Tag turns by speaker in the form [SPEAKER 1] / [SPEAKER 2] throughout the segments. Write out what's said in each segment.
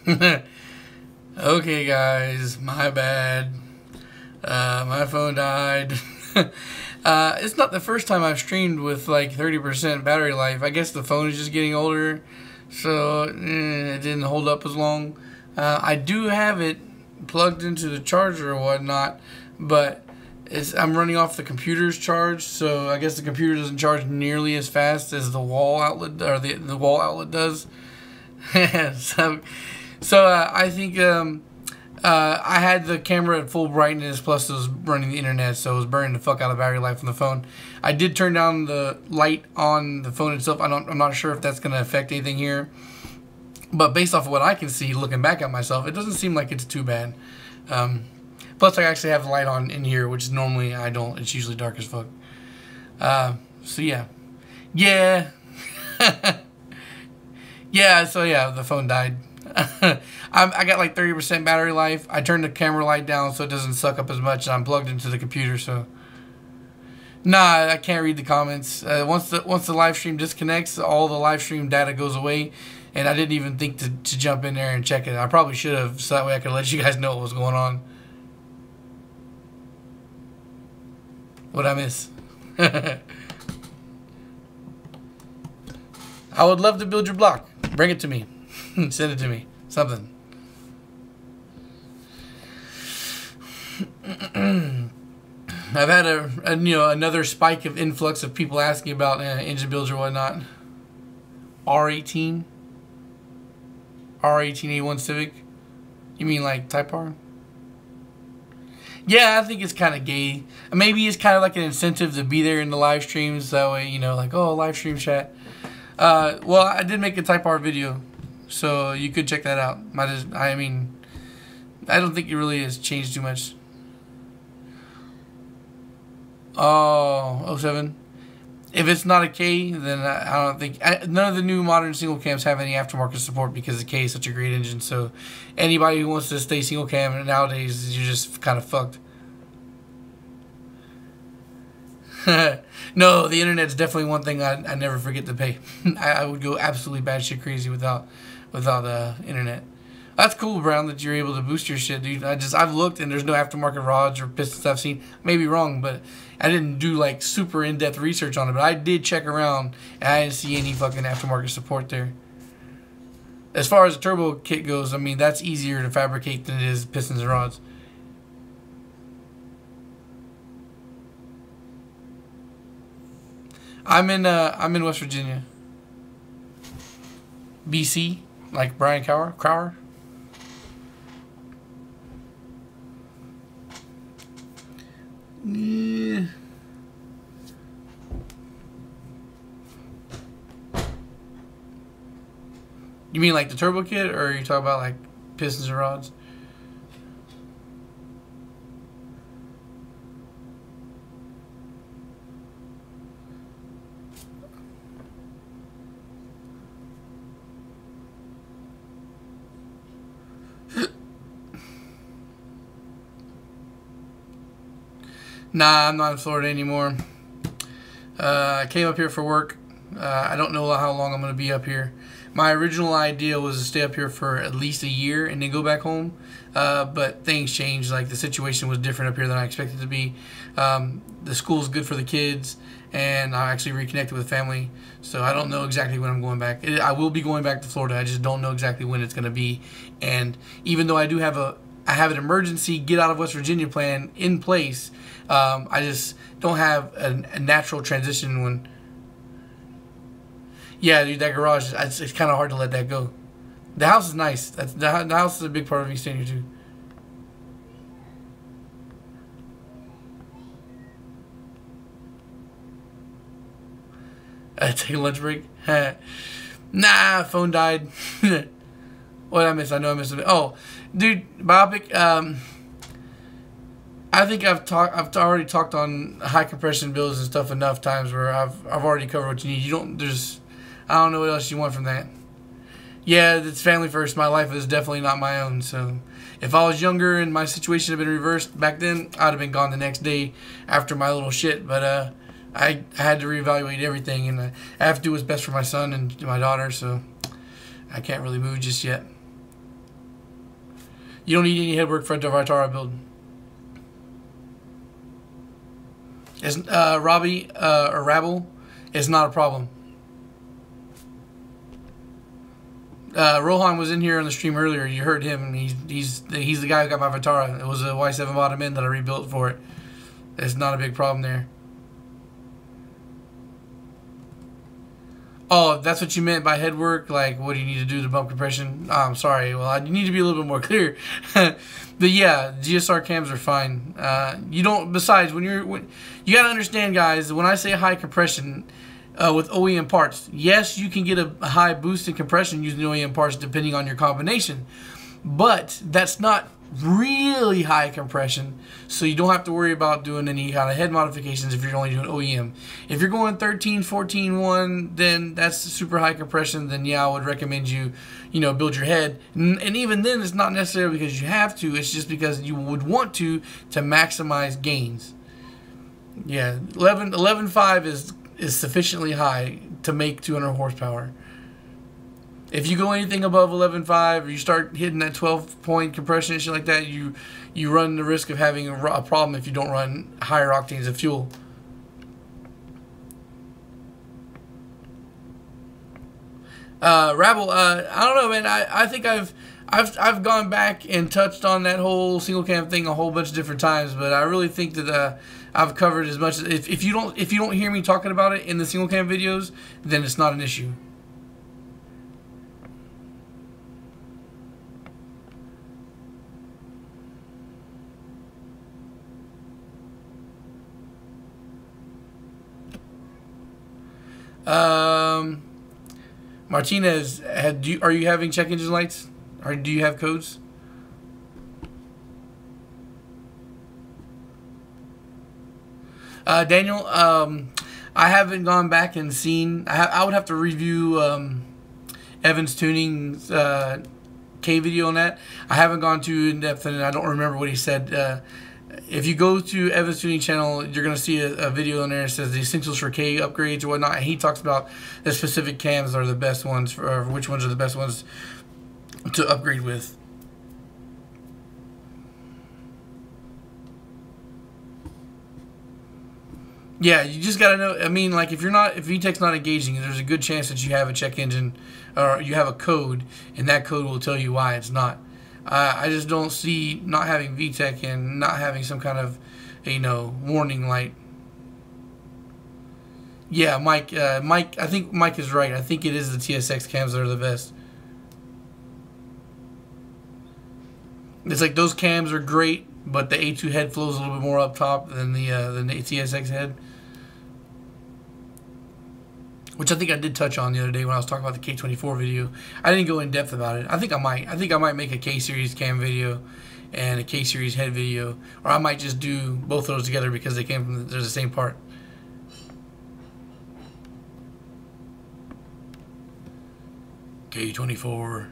[SPEAKER 1] Okay, guys, my bad. My phone died. It's not the first time I've streamed with like 30% battery life. I guess the phone is just getting older, so it didn't hold up as long. I do have it plugged into the charger or whatnot, but I'm running off the computer's charge, so I guess the computer doesn't charge nearly as fast as the wall outlet or the wall outlet does. so I think I had the camera at full brightness, plus it was running the internet, so it was burning the fuck out of battery life on the phone. I did turn down the light on the phone itself. I'm not sure if that's going to affect anything here, but based off of what I can see, looking back at myself, it doesn't seem like it's too bad. Plus, I actually have the light on in here, which normally I don't. It's usually dark as fuck. So yeah. Yeah, so yeah, the phone died. I got like 30% battery life. I turned the camera light down so it doesn't suck up as much, and I'm plugged into the computer, so... Nah, I can't read the comments. Once the live stream disconnects, all the live stream data goes away, and I didn't even think to jump in there and check it. I probably should have, so that way I could let you guys know what was going on. What'd I miss? I would love to build your block. Bring it to me. Send it to me. Something. I've had another spike of influx of people asking about engine builds or whatnot. R18? R18A1 Civic? You mean like Type R? Yeah, I think it's kind of gay. Maybe it's kind of like an incentive to be there in the live streams. That way, you know, like, oh, live stream chat. Well, I did make a Type R video, so you could check that out. I mean, I don't think it really has changed too much. Oh, 07. If it's not a K, then I don't think... none of the new modern single cams have any aftermarket support because the K is such a great engine. So anybody who wants to stay single cam nowadays, you're just kind of fucked. No, the internet's definitely one thing I never forget to pay. I would go absolutely batshit crazy without internet. That's cool, Brown, that you're able to boost your shit, dude. I've looked and there's no aftermarket rods or pistons I've seen. Maybe wrong, but I didn't do like super in-depth research on it. But I did check around and I didn't see any fucking aftermarket support there. As far as the turbo kit goes, I mean, that's easier to fabricate than it is pistons and rods. I'm in West Virginia. BC, like Brian Crower. Yeah. You mean like the turbo kit, or are you talking about like pistons and rods? Nah, I'm not in Florida anymore. I came up here for work. I don't know how long I'm going to be up here. My original idea was to stay up here for at least a year and then go back home. But things changed. Like, the situation was different up here than I expected it to be. The school's good for the kids, and I actually reconnected with family. So I don't know exactly when I'm going back. I will be going back to Florida. I just don't know exactly when it's going to be. And even though I do have an emergency get out of West Virginia plan in place, I just don't have a natural transition when... Yeah, dude, that garage, it's kind of hard to let that go. The house is nice. The house is a big part of me staying here, too. Take a lunch break? Nah, phone died. What did I miss? I know I missed it. Oh, dude, Biopic, I think I've already talked on high compression builds and stuff enough times where I've already covered what you need. I don't know what else you want from that. Yeah, it's family first. My life is definitely not my own. So if I was younger and my situation had been reversed back then, I'd have been gone the next day after my little shit. But I had to reevaluate everything, and I have to do what's best for my son and my daughter. So I can't really move just yet. You don't need any headwork for the Vitara build. Is Robbie or Rabble is not a problem. Rohan was in here on the stream earlier. You heard him. He's the guy who got my Vitara. It was a Y7 bottom end that I rebuilt for it. It's not a big problem there. Oh, that's what you meant by headwork? Like, what do you need to do to bump compression? Oh, I'm sorry. Well, you need to be a little bit more clear. But yeah, GSR cams are fine. You don't. Besides, you gotta understand, guys. When I say high compression with OEM parts, yes, you can get a high boost in compression using OEM parts depending on your combination, but that's not really high compression, so you don't have to worry about doing any kind of head modifications if you're only doing OEM. If you're going 13, 14, 1, then that's super high compression. Then yeah, I would recommend you build your head, and even then it's not necessarily because you have to, it's just because you would want to maximize gains. Yeah, 11.5 is sufficiently high to make 200 horsepower. If you go anything above 11.5 or you start hitting that 12-point compression and shit like that, you run the risk of having a problem if you don't run higher octanes of fuel. Rabble, I don't know, man. I think I've gone back and touched on that whole single cam thing a whole bunch of different times, but I really think that I've covered as much. If you don't hear me talking about it in the single cam videos, then it's not an issue. Martinez, are you having check engine lights? Or do you have codes? Daniel, I haven't gone back and seen. I would have to review Evan's Tuning's K video on that. I haven't gone too in depth, and I don't remember what he said. If you go to Evan's Tuning channel, you're going to see a video in there that says the essentials for K upgrades or whatnot. And he talks about the specific cams that are the best ones, or which ones are the best ones to upgrade with. Yeah, you just got to know. I mean, like if VTEC's not engaging, there's a good chance that you have a check engine or you have a code, and that code will tell you why it's not. I just don't see not having VTEC and not having some kind of, warning light. Yeah, Mike. I think Mike is right. I think it is the TSX cams that are the best. It's like those cams are great, but the A2 head flows a little bit more up top than the TSX head. Which I think I did touch on the other day when I was talking about the K24 video. I didn't go in depth about it. I think I might make a K-Series cam video and a K-Series head video, or I might just do both of those together because they're the same part. K24.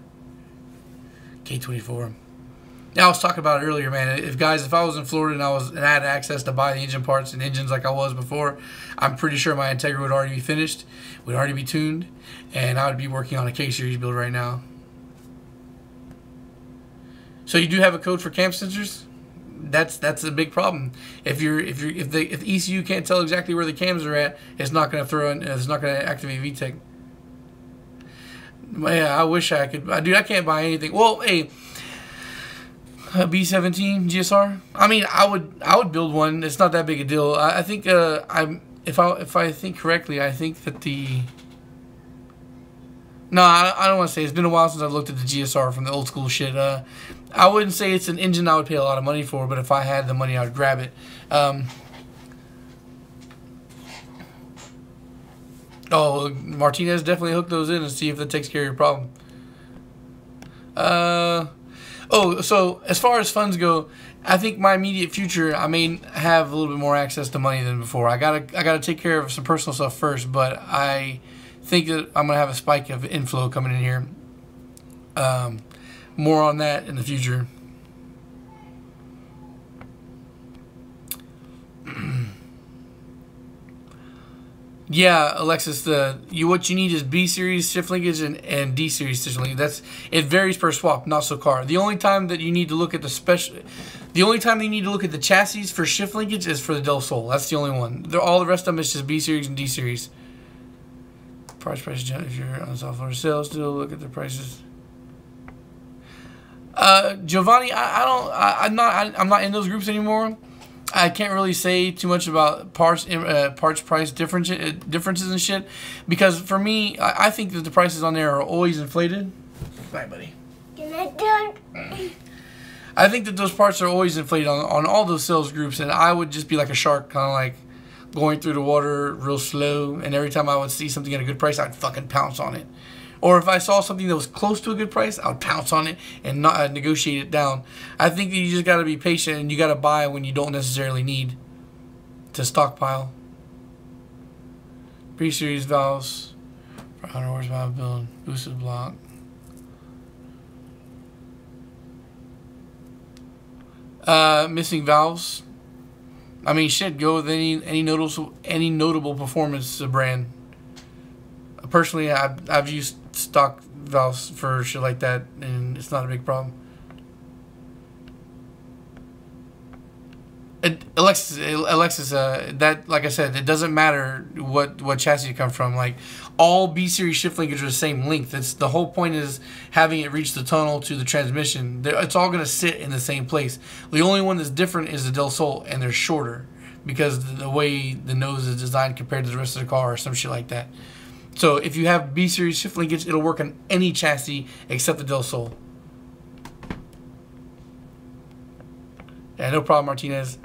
[SPEAKER 1] Now, I was talking about it earlier, man. If I was in Florida and I had access to buy the engine parts and engines like I was before, I'm pretty sure my Integra would already be finished, would already be tuned, and I would be working on a K-Series build right now. So you do have a code for cam sensors? That's a big problem. If the ECU can't tell exactly where the cams are at, it's not going to activate VTEC. Yeah, I wish I could. Dude, I can't buy anything. Well, hey. B17 GSR. I mean, I would build one. It's not that big a deal. I think if I think correctly, I think that no, I don't want to say. It's been a while since I've looked at the GSR from the old school shit. I wouldn't say it's an engine I would pay a lot of money for, but if I had the money, I would grab it. Oh, Martinez, definitely hook those in and see if that takes care of your problem. Oh, so as far as funds go, I think my immediate future, I may have a little bit more access to money than before. I gotta take care of some personal stuff first, but I think that I'm gonna have a spike of inflow coming in here. More on that in the future. Yeah, Alexis, what you need is B series shift linkage and D series shift linkage. It varies per swap, not so car. The only time that you need to look at the only time you need to look at the chassis for shift linkage is for the Del Sol. That's the only one. All the rest of them is just B series and D series. Price, if you're on software sales, still look at the prices. Giovanni, I'm not in those groups anymore. I can't really say too much about parts price differences and shit, because for me, I think that the prices on there are always inflated. Bye, buddy. I think that those parts are always inflated on all those sales groups, and I would just be like a shark, kind of like going through the water real slow, and every time I would see something at a good price, I'd fucking pounce on it. Or if I saw something that was close to a good price, I would pounce on it and not negotiate it down. I think that you just got to be patient, and you got to buy when you don't necessarily need to stockpile. B-series valves for 100 horsepower build, boosted block. Missing valves. I mean, shit. Go with any notable performance brand. Personally, I've used stock valves for shit like that, and it's not a big problem. Alexis, that, like I said, it doesn't matter what chassis you come from. Like, all B series shift linkage are the same length. It's the whole point is having it reach the tunnel to the transmission. It's all gonna sit in the same place. The only one that's different is the Del Sol, and they're shorter because the way the nose is designed compared to the rest of the car or some shit like that. So if you have B series shift linkage, it'll work on any chassis except the Del Sol. Yeah, no problem, Martinez.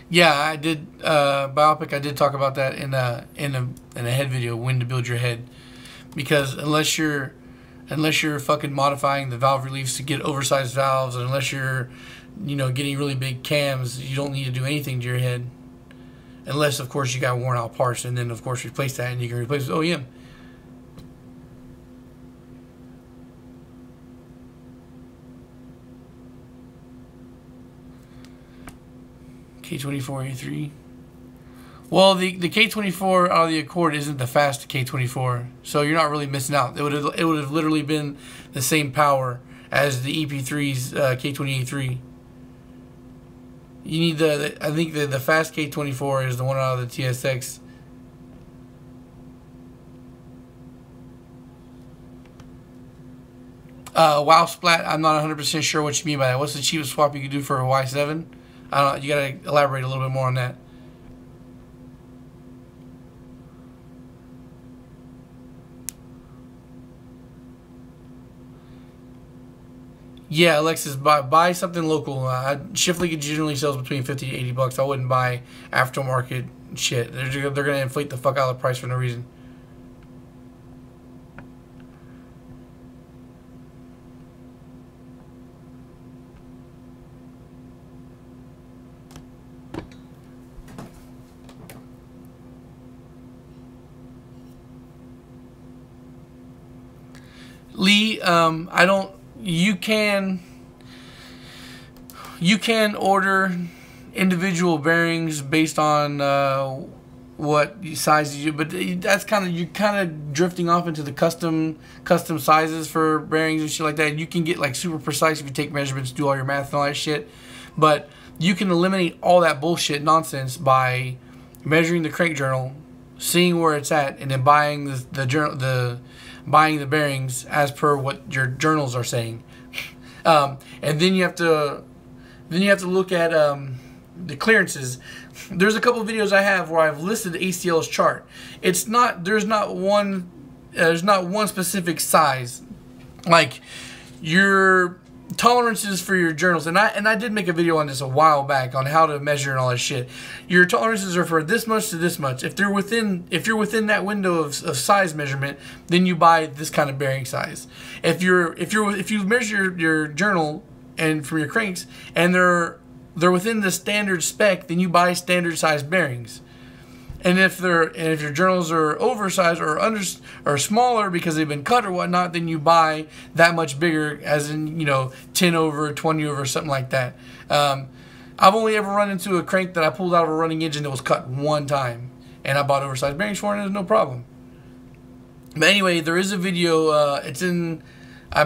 [SPEAKER 1] Yeah, I did. Biopic. I did talk about that in a head video. When to build your head, because unless you're fucking modifying the valve reliefs to get oversized valves, and unless you're, getting really big cams, you don't need to do anything to your head, unless of course you got worn out parts, and then of course replace that, and you can replace with OEM. K24A3. Well, the K24 out of the Accord isn't the fast K24, so you're not really missing out. It would have literally been the same power as the EP3's K20A3. You need I think the fast K24 is the one out of the TSX. Wow Splat, I'm not 100% sure what you mean by that. What's the cheapest swap you could do for a Y7? I don't know. You gotta elaborate a little bit more on that. Yeah, Alexis, buy something local. Shift linkage generally sells between 50 to 80 bucks. I wouldn't buy aftermarket shit. They're gonna inflate the fuck out of the price for no reason. Lee, you can order individual bearings based on what size you do, but that's you're kind of drifting off into the custom sizes for bearings and shit like that. You can get like super precise if you take measurements, do all your math and all that shit, but you can eliminate all that bullshit nonsense by measuring the crank journal, seeing where it's at, and then buying buying the bearings as per what your journals are saying. And then you have to look at the clearances. There's a couple of videos I have where I've listed ACL's chart. There's not one specific size. Like your tolerances for your journals, and I did make a video on this a while back on how to measure and all that shit. Your tolerances are for this much to this much. If you're within that window of size measurement, then you buy this kind of bearing size. If you measure your journal and from your cranks and they're within the standard spec, then you buy standard size bearings. And if your journals are oversized or smaller because they've been cut or whatnot, then you buy that much bigger, as in 10 over, 20 over, something like that. I've only ever run into a crank that I pulled out of a running engine that was cut one time, and I bought oversized bearings for it, and it was no problem. But anyway, there is a video. I'm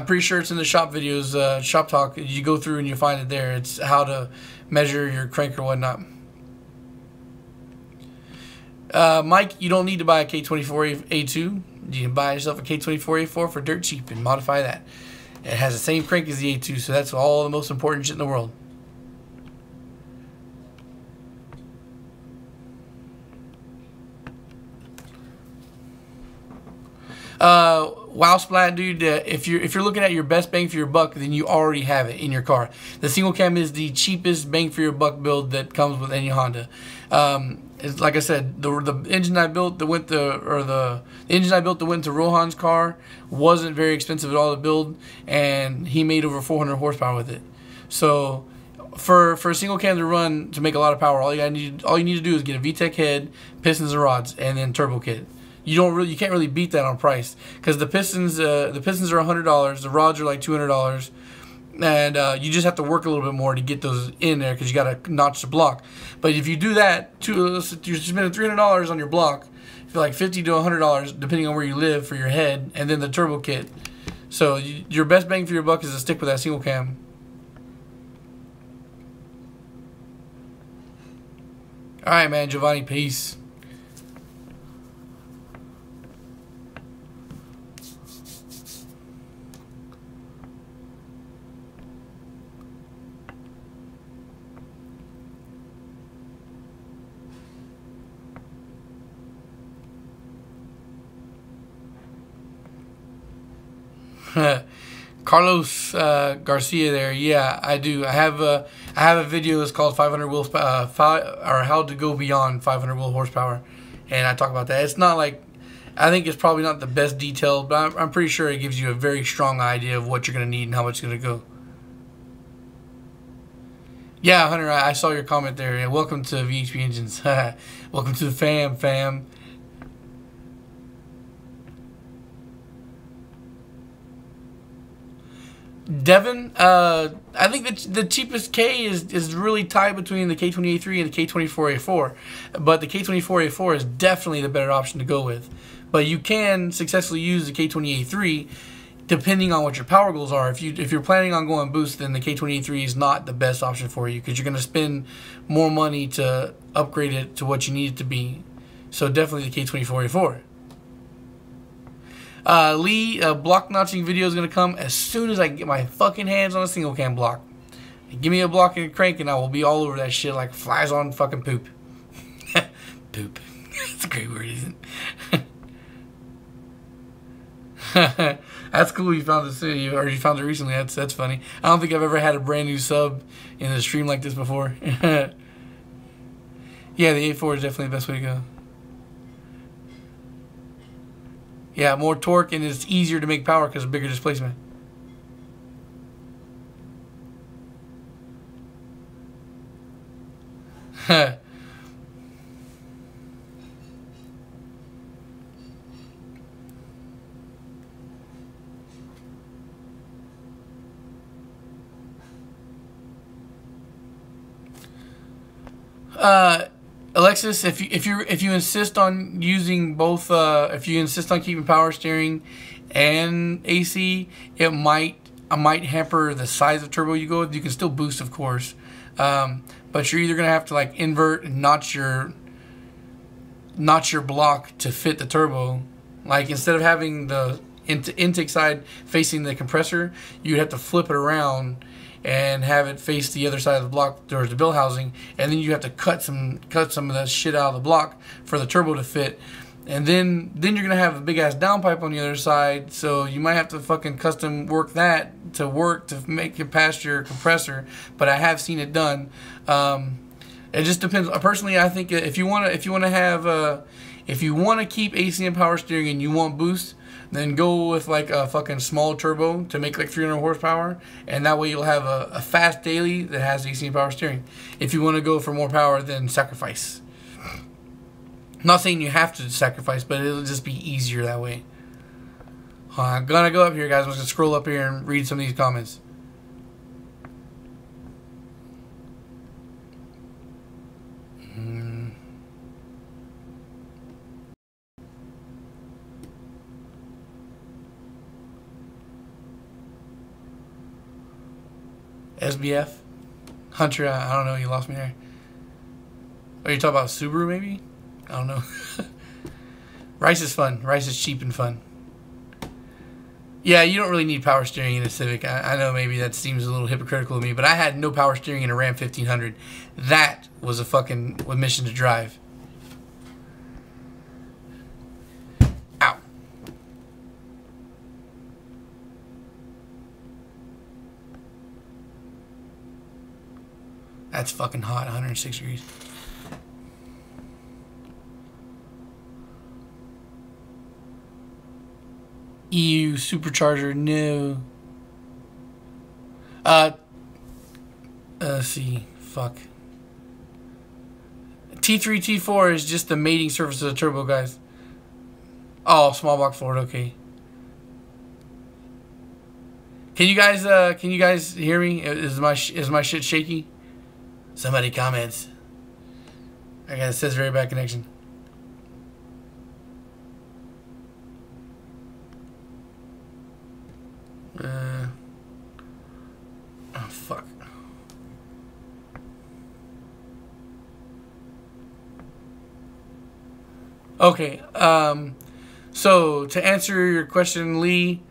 [SPEAKER 1] pretty sure it's in the shop videos, shop talk. You go through and you find it there. It's how to measure your crank or whatnot. Mike, you don't need to buy a K24A2. You can buy yourself a K24A4 for dirt cheap and modify that. It has the same crank as the A2, so that's all the most important shit in the world. Wow Splat, dude, if you're looking at your best bang for your buck, then you already have it in your car. The single cam is the cheapest bang for your buck build that comes with any Honda. It's like I said, the engine I built that went the engine I built that went to Rohan's car wasn't very expensive at all to build, and he made over 400 horsepower with it. So for a single cam to run to make a lot of power, all you need to do is get a VTEC head, pistons and rods, and then turbo kit. You can't really beat that on price, because the pistons are $100, the rods are like $200, and you just have to work a little bit more to get those in there, because you got to notch the block. But if you do that, you're spending $300 on your block, for like $50 to $100 depending on where you live for your head, and then the turbo kit. So your best bang for your buck is to stick with that single cam. All right, man, Giovanni, peace. Carlos Garcia there. Yeah, I do. I have a video that's called 500 wheel or how to go beyond 500 wheel horsepower, and I talk about that. It's not like, I think it's probably not the best detailed, but I'm pretty sure it gives you a very strong idea of what you're going to need and how much it's going to go. Yeah, Hunter, I saw your comment there. Yeah, welcome to VHP Engines. Welcome to the fam. Devin, I think the cheapest K is really tied between the K20A3 and the K24A4, but the K24A4 is definitely the better option to go with. But you can successfully use the K20A3 depending on what your power goals are. If you're planning on going boost, then the K20A3 is not the best option for you, because you're going to spend more money to upgrade it to what you need it to be. So definitely the K24A4. Lee, block notching video is going to come as soon as I get my fucking hands on a single cam block. Give me a block and a crank and I will be all over that shit like flies on fucking poop. Poop. That's a great word, isn't it? That's cool you found this, or you found it recently. That's funny. I don't think I've ever had a brand new sub in a stream like this before. Yeah, the A4 is definitely the best way to go. Yeah, more torque, and it's easier to make power because of bigger displacement. Alexis, if you insist on using both, if you insist on keeping power steering and AC, it might hamper the size of turbo you go with. You can still boost, of course, but you're either gonna have to like invert and notch your block to fit the turbo. Like instead of having the intake side facing the compressor, you'd have to flip it around and have it face the other side of the block towards the bill housing, and then you have to cut some of that shit out of the block for the turbo to fit, and then you're gonna have a big ass downpipe on the other side, so you might have to fucking custom work that to make it past your compressor. But I have seen it done. It just depends. Personally, I think if you want to keep AC and power steering and you want boost, then go with like a fucking small turbo to make like 300 horsepower, and that way you'll have a fast daily that has AC and power steering. If you want to go for more power, then sacrifice. I'm not saying you have to sacrifice, but it'll just be easier that way. I'm gonna go up here, guys. I'm just gonna scroll up here and read some of these comments. SBF? Hunter, I don't know. You lost me there. Are you talking about Subaru, maybe? I don't know. Rice is fun. Rice is cheap and fun. Yeah, you don't really need power steering in a Civic. I know maybe that seems a little hypocritical of me, but I had no power steering in a Ram 1500. That was a fucking mission to drive. Ow. That's fucking hot, 106 degrees. EU supercharger, no. Let's see. Fuck. T3, T4 is just the mating surface of the turbo, guys. Oh, small block Ford, okay. Can you guys hear me? Is my shit shaky? Somebody comments. I guess it says very bad connection. Oh, fuck. Okay, so to answer your question, Lee,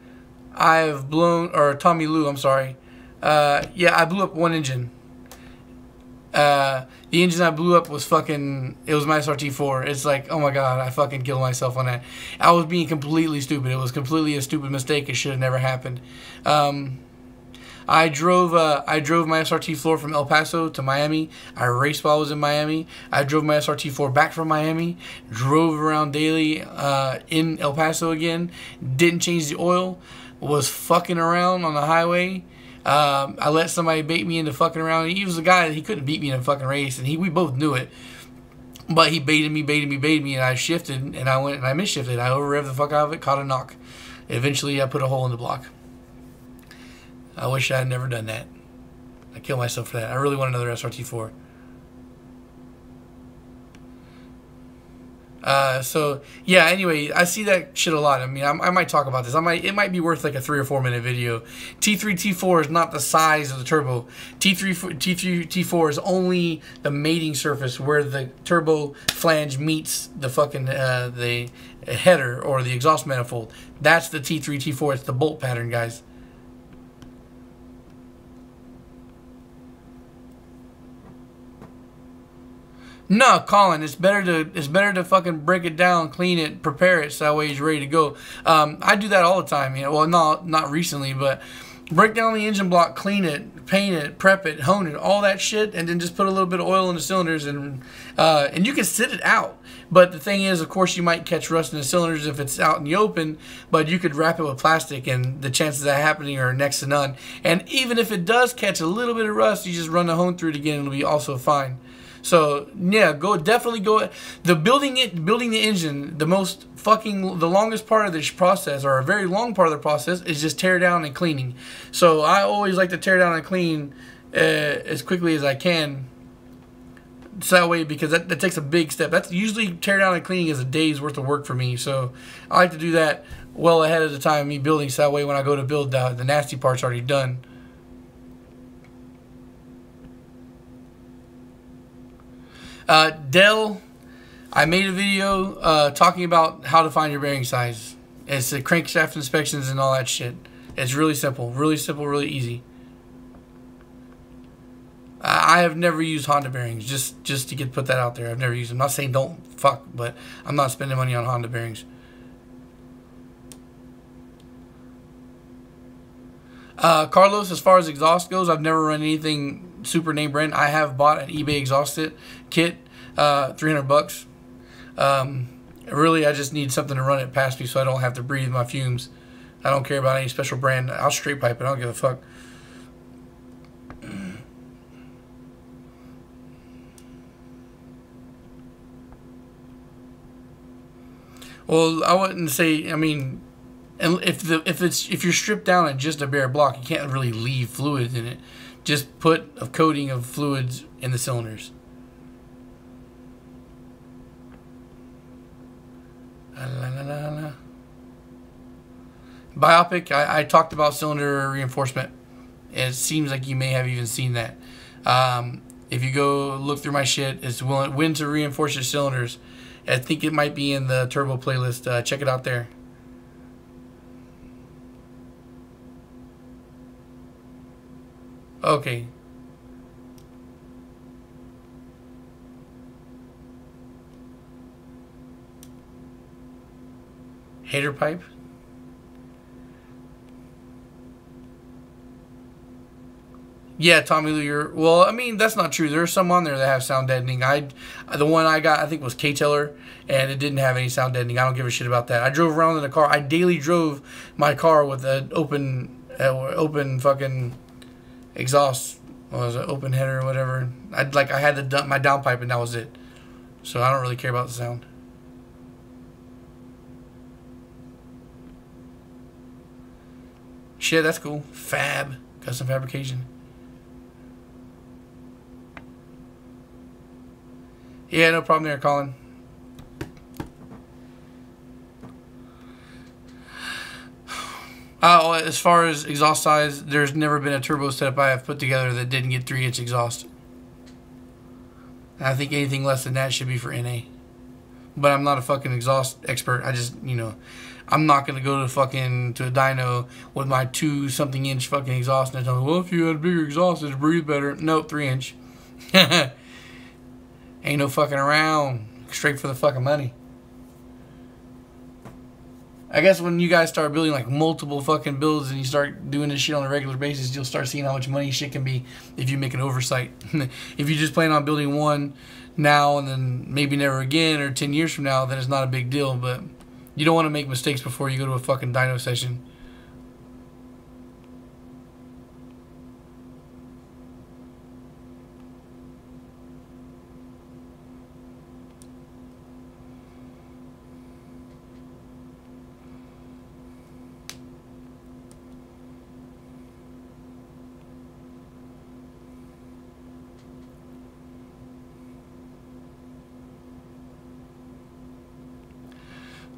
[SPEAKER 1] I've blown, or Tommy Lou, I'm sorry. Yeah, I blew up one engine. The engine I blew up was fucking, it was my SRT4. It's like, oh my god, I fucking killed myself on that. I was being completely stupid. It was completely a stupid mistake. It should have never happened. I drove my SRT4 from El Paso to Miami. I raced while I was in Miami. I drove my SRT4 back from Miami. Drove around daily in El Paso again. Didn't change the oil. Was fucking around on the highway. I let somebody bait me into fucking around. He was a guy that he couldn't beat me in a fucking race, and we both knew it. But he baited me, and I shifted, and I went and I misshifted. I over-revved the fuck out of it, caught a knock. Eventually, I put a hole in the block. I wish I had never done that. I killed myself for that. I really want another SRT4. So yeah, anyway, I see that shit a lot. I mean, I might talk about this. It might be worth like a 3 or 4 minute video. T3 T4 is not the size of the turbo. T3 T4 is only the mating surface where the turbo flange meets the fucking the header or the exhaust manifold. That's the T3 T4. It's the bolt pattern, guys. No, Colin, it's better to fucking break it down, clean it, prepare it, so that way it's ready to go. I do that all the time, you know. Well, not recently, but break down the engine block, clean it, paint it, prep it, hone it, all that shit, and then just put a little bit of oil in the cylinders, and you can sit it out. But the thing is, of course, you might catch rust in the cylinders if it's out in the open, but you could wrap it with plastic, and the chances of that happening are next to none. And even if it does catch a little bit of rust, you just run the hone through it again, and it'll be also fine. So yeah, definitely go. Building the engine, the longest part of this process, or a very long part of the process, is just tear down and cleaning. So I always like to tear down and clean as quickly as I can. So that way, because that takes a big step. That's usually tear down and cleaning is a day's worth of work for me. So I like to do that well ahead of the time of me building. So that way, when I go to build, the nasty part's already done. Dell, I made a video talking about how to find your bearing size. It's the crankshaft inspections and all that shit. It's really simple, really easy. I have never used Honda bearings, just to put that out there. I've never used them. I'm not saying don't fuck, but I'm not spending money on Honda bearings. Carlos, as far as exhaust goes, I've never run anything super name brand. I have bought an eBay exhaust kit, $300. Really, I just need something to run it past me so I don't have to breathe my fumes. I don't care about any special brand. I'll straight pipe it. I don't give a fuck. Well, I wouldn't say. I mean, and if you're stripped down at just a bare block, you can't really leave fluids in it. Just put a coating of fluids in the cylinders. Biopic, I talked about cylinder reinforcement. It seems like you may have even seen that. If you go look through my shit, it's when to reinforce your cylinders. I think it might be in the turbo playlist. Check it out there. Okay. Hater pipe. Yeah, Tommy Lee. Well, I mean, that's not true. There are some on there that have sound deadening. The one I got, I think, was K-Teller, and it didn't have any sound deadening. I don't give a shit about that. I drove around in a car. I daily drove my car with an open fucking exhaust. What was it, open header or whatever. I had my downpipe, and that was it. So I don't really care about the sound. Shit, that's cool. Fab. Custom fabrication. Yeah, no problem there, Colin. As far as exhaust size, there's never been a turbo setup I have put together that didn't get 3-inch exhaust. I think anything less than that should be for NA. But I'm not a fucking exhaust expert. I just, I'm not going to go to a dyno with my 2-something-inch fucking exhaust and tell me, well, if you had a bigger exhaust, it'd breathe better. Nope, 3-inch. Ain't no fucking around. Straight for the fucking money. I guess when you guys start building like multiple fucking builds and you start doing this shit on a regular basis, you'll start seeing how much money shit can be if you make an oversight. If you just plan on building one now and then maybe never again, or 10 years from now, then it's not a big deal. But you don't want to make mistakes before you go to a fucking dyno session.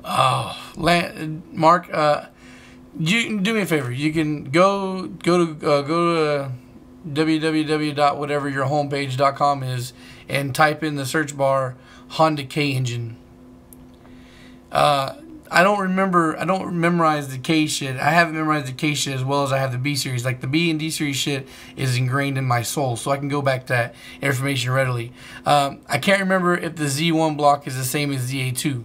[SPEAKER 1] Oh, Mark, you can do me a favor. You can go to www.whateveryourhomepage.com is and type in the search bar Honda K engine. I don't memorize the K shit. I haven't memorized the K shit as well as I have the B series. Like the B and D series shit is ingrained in my soul, so I can go back to that information readily. I can't remember if the Z1 block is the same as the A2.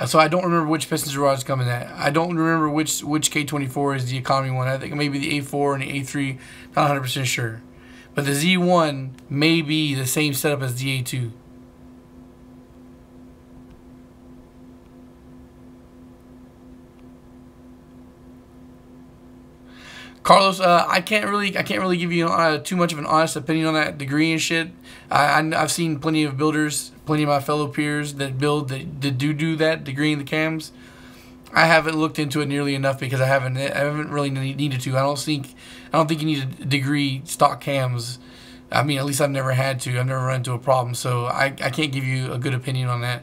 [SPEAKER 1] So I don't remember which pistons rods come in that. I don't remember which K24 is the economy one. I think maybe the A4 and the A3. Not 100% sure. But the Z1 may be the same setup as the A2. Carlos, I can't really give you too much of an honest opinion on that degree and shit. I've seen plenty of builders, plenty of my fellow peers that build that do that degree in the cams. I haven't looked into it nearly enough because I haven't really needed to. I don't think you need to degree stock cams. I mean, at least I've never had to. I've never run into a problem, so I can't give you a good opinion on that.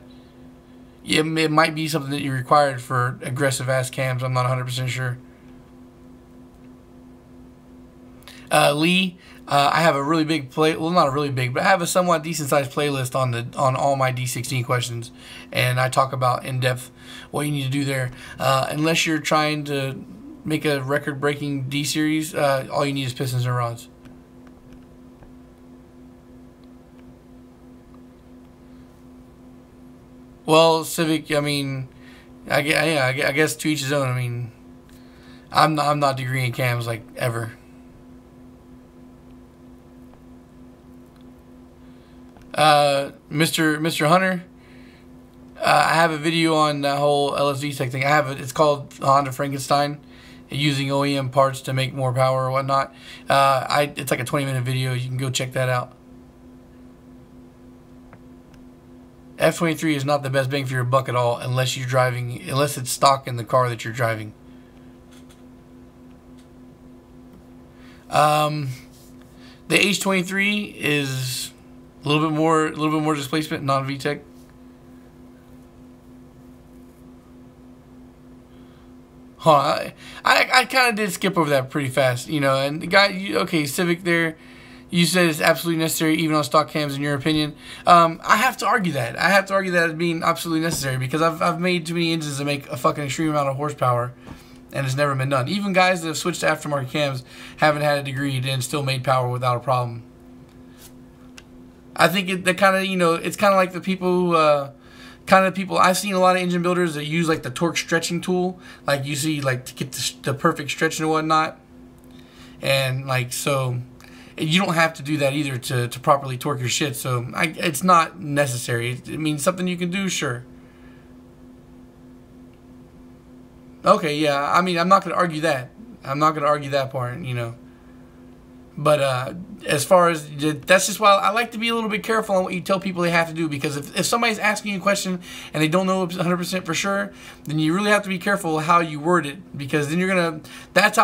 [SPEAKER 1] It might be something that you're required for aggressive ass cams. I'm not 100% sure. Lee, I have a really big well, not a really big, but I have a somewhat decent sized playlist on all my D16 questions, and I talk about in depth what you need to do there. Unless you're trying to make a record breaking D series, all you need is pistons and rods. Well, Civic, I mean, I guess to each his own. I mean, I'm not degreeing cams like ever. Mr. Hunter, I have a video on that whole LSD tech thing. It's called Honda Frankenstein, using OEM parts to make more power or whatnot. It's like a 20-minute video. You can go check that out. F23 is not the best bang for your buck at all unless it's stock in the car that you're driving. The H23 is a little bit more displacement, non-VTEC. Huh, I kind of did skip over that pretty fast, you know. And the guy, okay, Civic there, you said it's absolutely necessary even on stock cams, in your opinion. I have to argue that. I have to argue that as being absolutely necessary because I've made too many engines that make a fucking extreme amount of horsepower, and it's never been done. Even guys that have switched to aftermarket cams haven't had a degree and still made power without a problem. I think that kind of, you know, it's kind of like the people who, I've seen a lot of engine builders that use like the torque stretching tool, like you see, like to get the perfect stretch and whatnot, and like so. You don't have to do that either to properly torque your shit, so it's not necessary. I mean, something you can do, sure. Okay, yeah, I mean, I'm not going to argue that. I'm not going to argue that part, you know. But as far as, that's just why I like to be a little bit careful on what you tell people they have to do, because if somebody's asking you a question and they don't know 100% for sure, then you really have to be careful how you word it, because then you're gonna. That's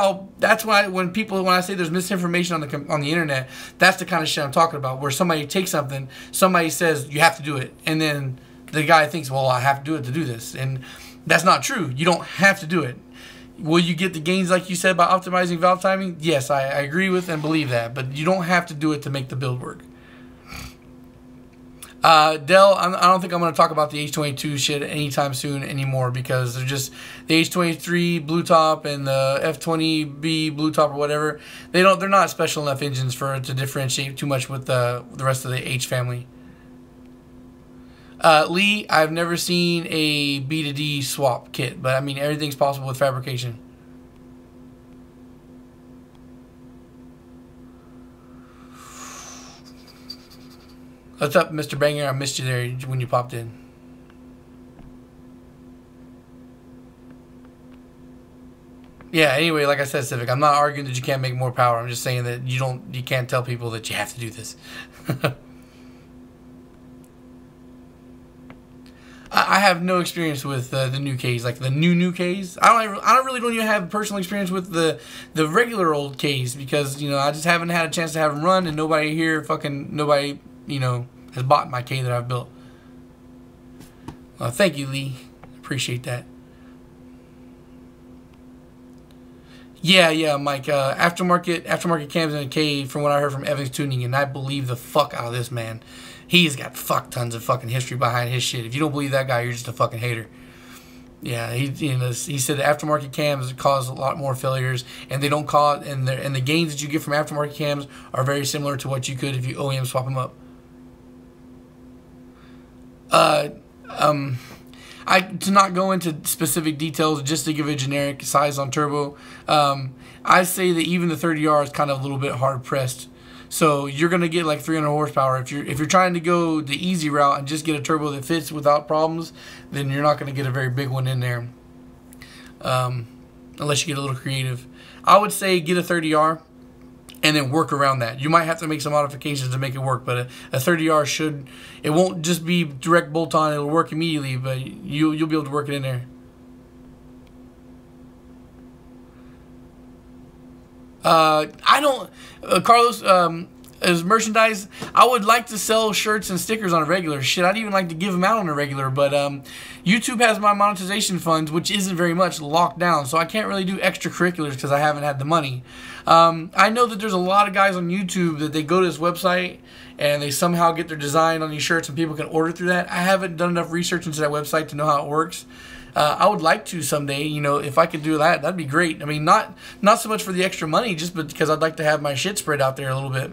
[SPEAKER 1] why when I say there's misinformation on the internet, that's the kind of shit I'm talking about, where somebody takes something, somebody says you have to do it, and then the guy thinks, well, I have to do it to do this, and that's not true. You don't have to do it. Will you get the gains like you said by optimizing valve timing? Yes, I agree with and believe that, but you don't have to do it to make the build work. Dell, I don't think I'm going to talk about the H22 shit anytime soon anymore, because they're just the H23 blue top and the F20B blue top or whatever. They're not special enough engines for it to differentiate too much with the rest of the H family. Lee, I've never seen a B to D swap kit, but I mean, everything's possible with fabrication. What's up, Mr. Banger? I missed you there when you popped in. Yeah, anyway, like I said, Civic, I'm not arguing that you can't make more power. I'm just saying that you can't tell people that you have to do this. I have no experience with the new Ks, like the new Ks. I don't even have personal experience with the regular old Ks, because, you know, I just haven't had a chance to have them run, and nobody here, you know, has bought my K that I've built. Thank you, Lee. Appreciate that. Yeah, Mike. Aftermarket cams in a K, from what I heard from Evans Tuning, and I believe the fuck out of this man. He's got tons of fucking history behind his shit. If you don't believe that guy, you're just a fucking hater. Yeah, he said the aftermarket cams cause a lot more failures, and they don't cause, and the gains that you get from aftermarket cams are very similar to what you could if you OEM swap them up. To not go into specific details, just to give a generic size on turbo, I say that even the 30R is kind of a little bit hard pressed. So you're gonna get like 300 horsepower. If you're trying to go the easy route and just get a turbo that fits without problems, then you're not gonna get a very big one in there, unless you get a little creative. I would say get a 30R and then work around that. You might have to make some modifications to make it work, but a 30R it won't just be direct bolt on. It'll work immediately, but you'll be able to work it in there. Carlos, as merchandise, I would like to sell shirts and stickers on a regular. Shit, I'd even like to give them out on a regular, but YouTube has my monetization funds, which isn't very much, locked down, so I can't really do extracurriculars because I haven't had the money. I know that there's a lot of guys on YouTube that they go to this website and they somehow get their design on these shirts and people can order through that. I haven't done enough research into that website to know how it works. I would like to someday, you know, if I could do that, that'd be great. I mean, not so much for the extra money, just because I'd like to have my shit spread out there a little bit.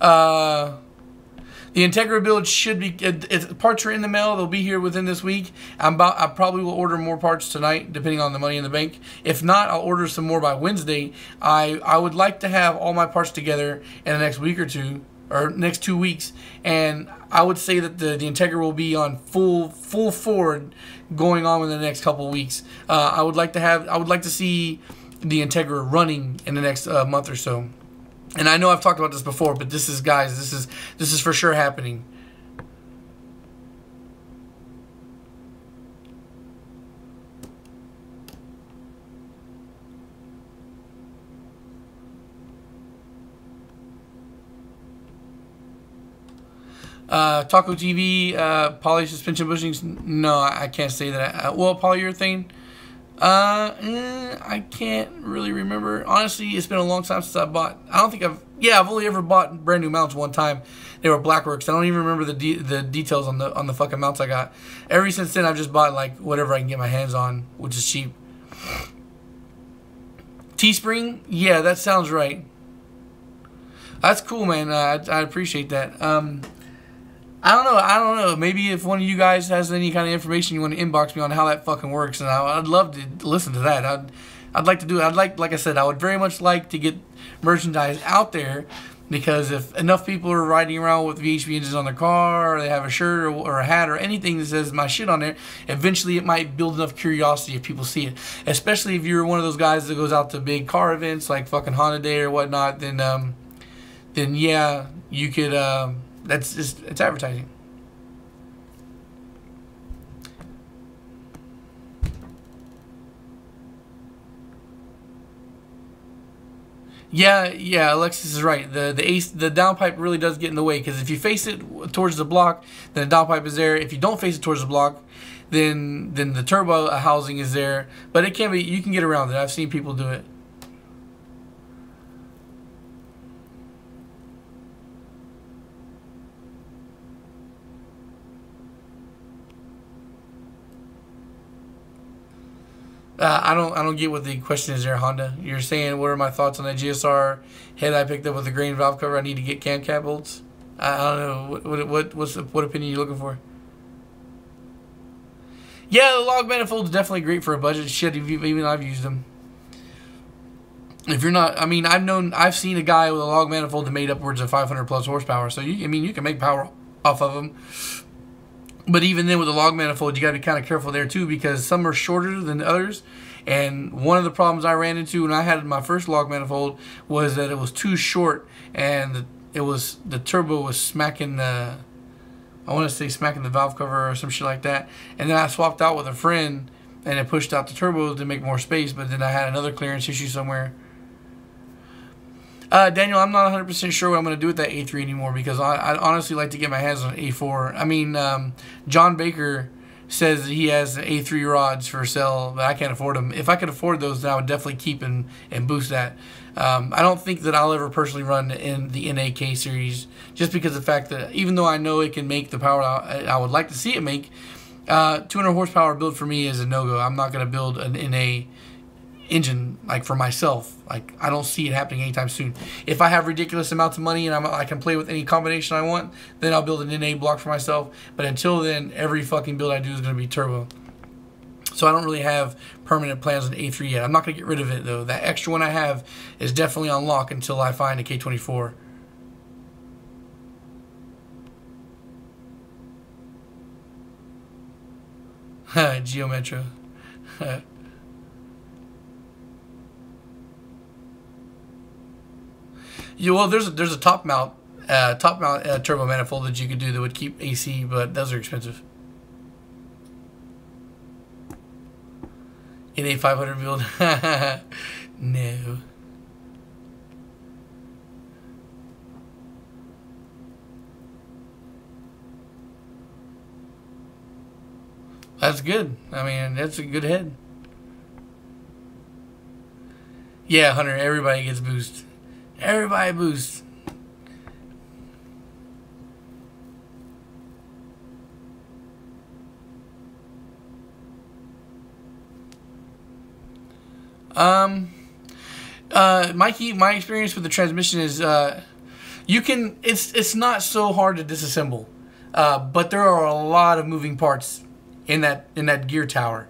[SPEAKER 1] The Integra build should be, parts are in the mail. They'll be here within this week. I probably will order more parts tonight, depending on the money in the bank. If not, I'll order some more by Wednesday. I would like to have all my parts together in the next week or two, or next 2 weeks, and I would say that the Integra will be on full forward going on in the next couple of weeks. I would like to see the Integra running in the next month or so. And I know I've talked about this before, but this is, guys, this is for sure happening. Taco TV, poly suspension bushings. No, I can't say that. Well, polyurethane. I can't really remember. Honestly, it's been a long time since I bought. I don't think I've only ever bought brand new mounts one time. They were Blackworks. I don't even remember the details on the fucking mounts I got. Ever since then, I've just bought like whatever I can get my hands on, which is cheap. Teespring, yeah, that sounds right. That's cool, man. I appreciate that. I don't know. Maybe if one of you guys has any kind of information you want to inbox me on how that fucking works, and I'd love to listen to that. I'd like to do it. Like I said, I would very much like to get merchandise out there, because if enough people are riding around with VHP engines on their car, or they have a shirt or a hat or anything that says my shit on there, eventually it might build enough curiosity if people see it. Especially if you're one of those guys that goes out to big car events like fucking Honda Day or whatnot, then yeah, you could. That's just, it's advertising. Yeah, Alexis is right. The downpipe really does get in the way, because if you face it towards the block, then the downpipe is there. If you don't face it towards the block, then the turbo housing is there. But it can be, you can get around it. I've seen people do it. I don't get what the question is there, Honda. You're saying, what are my thoughts on that GSR head I picked up with the grain valve cover? I need to get cam cap bolts. I don't know. What opinion are you looking for? Yeah, the log manifold is definitely great for a budget. Shit, even I've used them. If you're not, I mean, I've seen a guy with a log manifold that made upwards of 500 plus horsepower. So you can make power off of them. But even then, with a log manifold, you got to be kind of careful there too, because some are shorter than others. And one of the problems I ran into when I had my first log manifold was that it was too short, and the turbo was smacking the, I want to say smacking the valve cover or some shit like that. And then I swapped out with a friend, and it pushed out the turbo to make more space. But then I had another clearance issue somewhere. Daniel, I'm not 100% sure what I'm going to do with that A3 anymore, because I'd honestly like to get my hands on an A4. I mean, John Baker says that he has A3 rods for sale, but I can't afford them. If I could afford those, then I would definitely keep and boost that. I don't think that I'll ever personally run in the NAK series, just because of the fact that even though I know it can make the power I would like to see it make, 200 horsepower build for me is a no-go. I'm not going to build an NA engine like for myself. Like, I don't see it happening anytime soon. If I have ridiculous amounts of money and I can play with any combination I want, then I'll build an NA block for myself. But until then, every fucking build I do is going to be turbo. So I don't really have permanent plans on A3 yet. I'm not going to get rid of it though. That extra one I have is definitely on lock until I find a K24. Geometro. Well, there's a top mount turbo manifold that you could do that would keep AC, but those are expensive. NA 500 build, no. That's good. I mean, that's a good head. Yeah, Hunter. Everybody gets boost. Everybody boost. Mikey, my experience with the transmission is you can, it's not so hard to disassemble, but there are a lot of moving parts in that gear tower,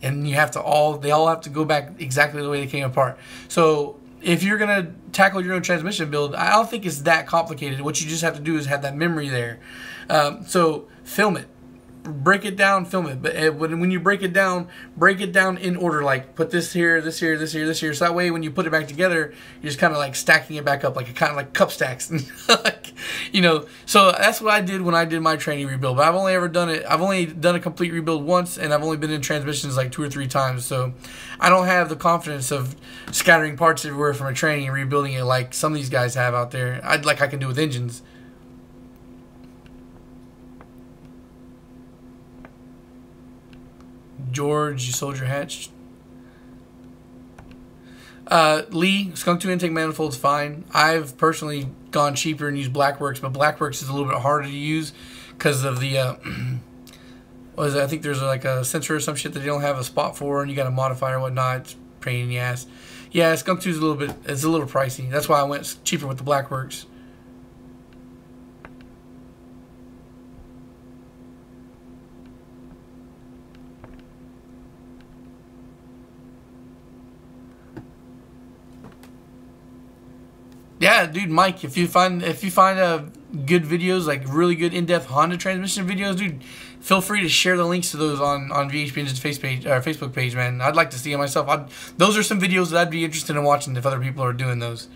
[SPEAKER 1] and you have to they all have to go back exactly the way they came apart. So if you're gonna tackle your own transmission build, I don't think it's that complicated. What you just have to do is have that memory there. So film it. break it down, film it. But when you break it down in order. Like put this here, this here, this here, this here. So that way when you put it back together, you're just kind of like stacking it back up, like kind of like cup stacks. Like, you know. So that's what I did when I did my tranny rebuild. But I've only ever done it. I've only done a complete rebuild once, and I've only been in transmissions like 2 or 3 times. So I don't have the confidence of scattering parts everywhere from a tranny and rebuilding it like some of these guys have out there. I can do with engines. George, you sold your hatch. Lee, Skunk 2 intake manifold's fine. I've personally gone cheaper and used Blackworks, but Blackworks is a little bit harder to use because of the what is it? I think there's like a sensor or some shit that they don't have a spot for, and you got to modify or whatnot. It's a pain in the ass. Yeah, Skunk 2 is a little pricey. That's why I went cheaper with the Blackworks. Yeah, dude, Mike, if you find good videos, like really good in-depth Honda transmission videos, dude, feel free to share the links to those on VHP Engine's Facebook page, man. I'd like to see them myself. Those are some videos that I'd be interested in watching if other people are doing those.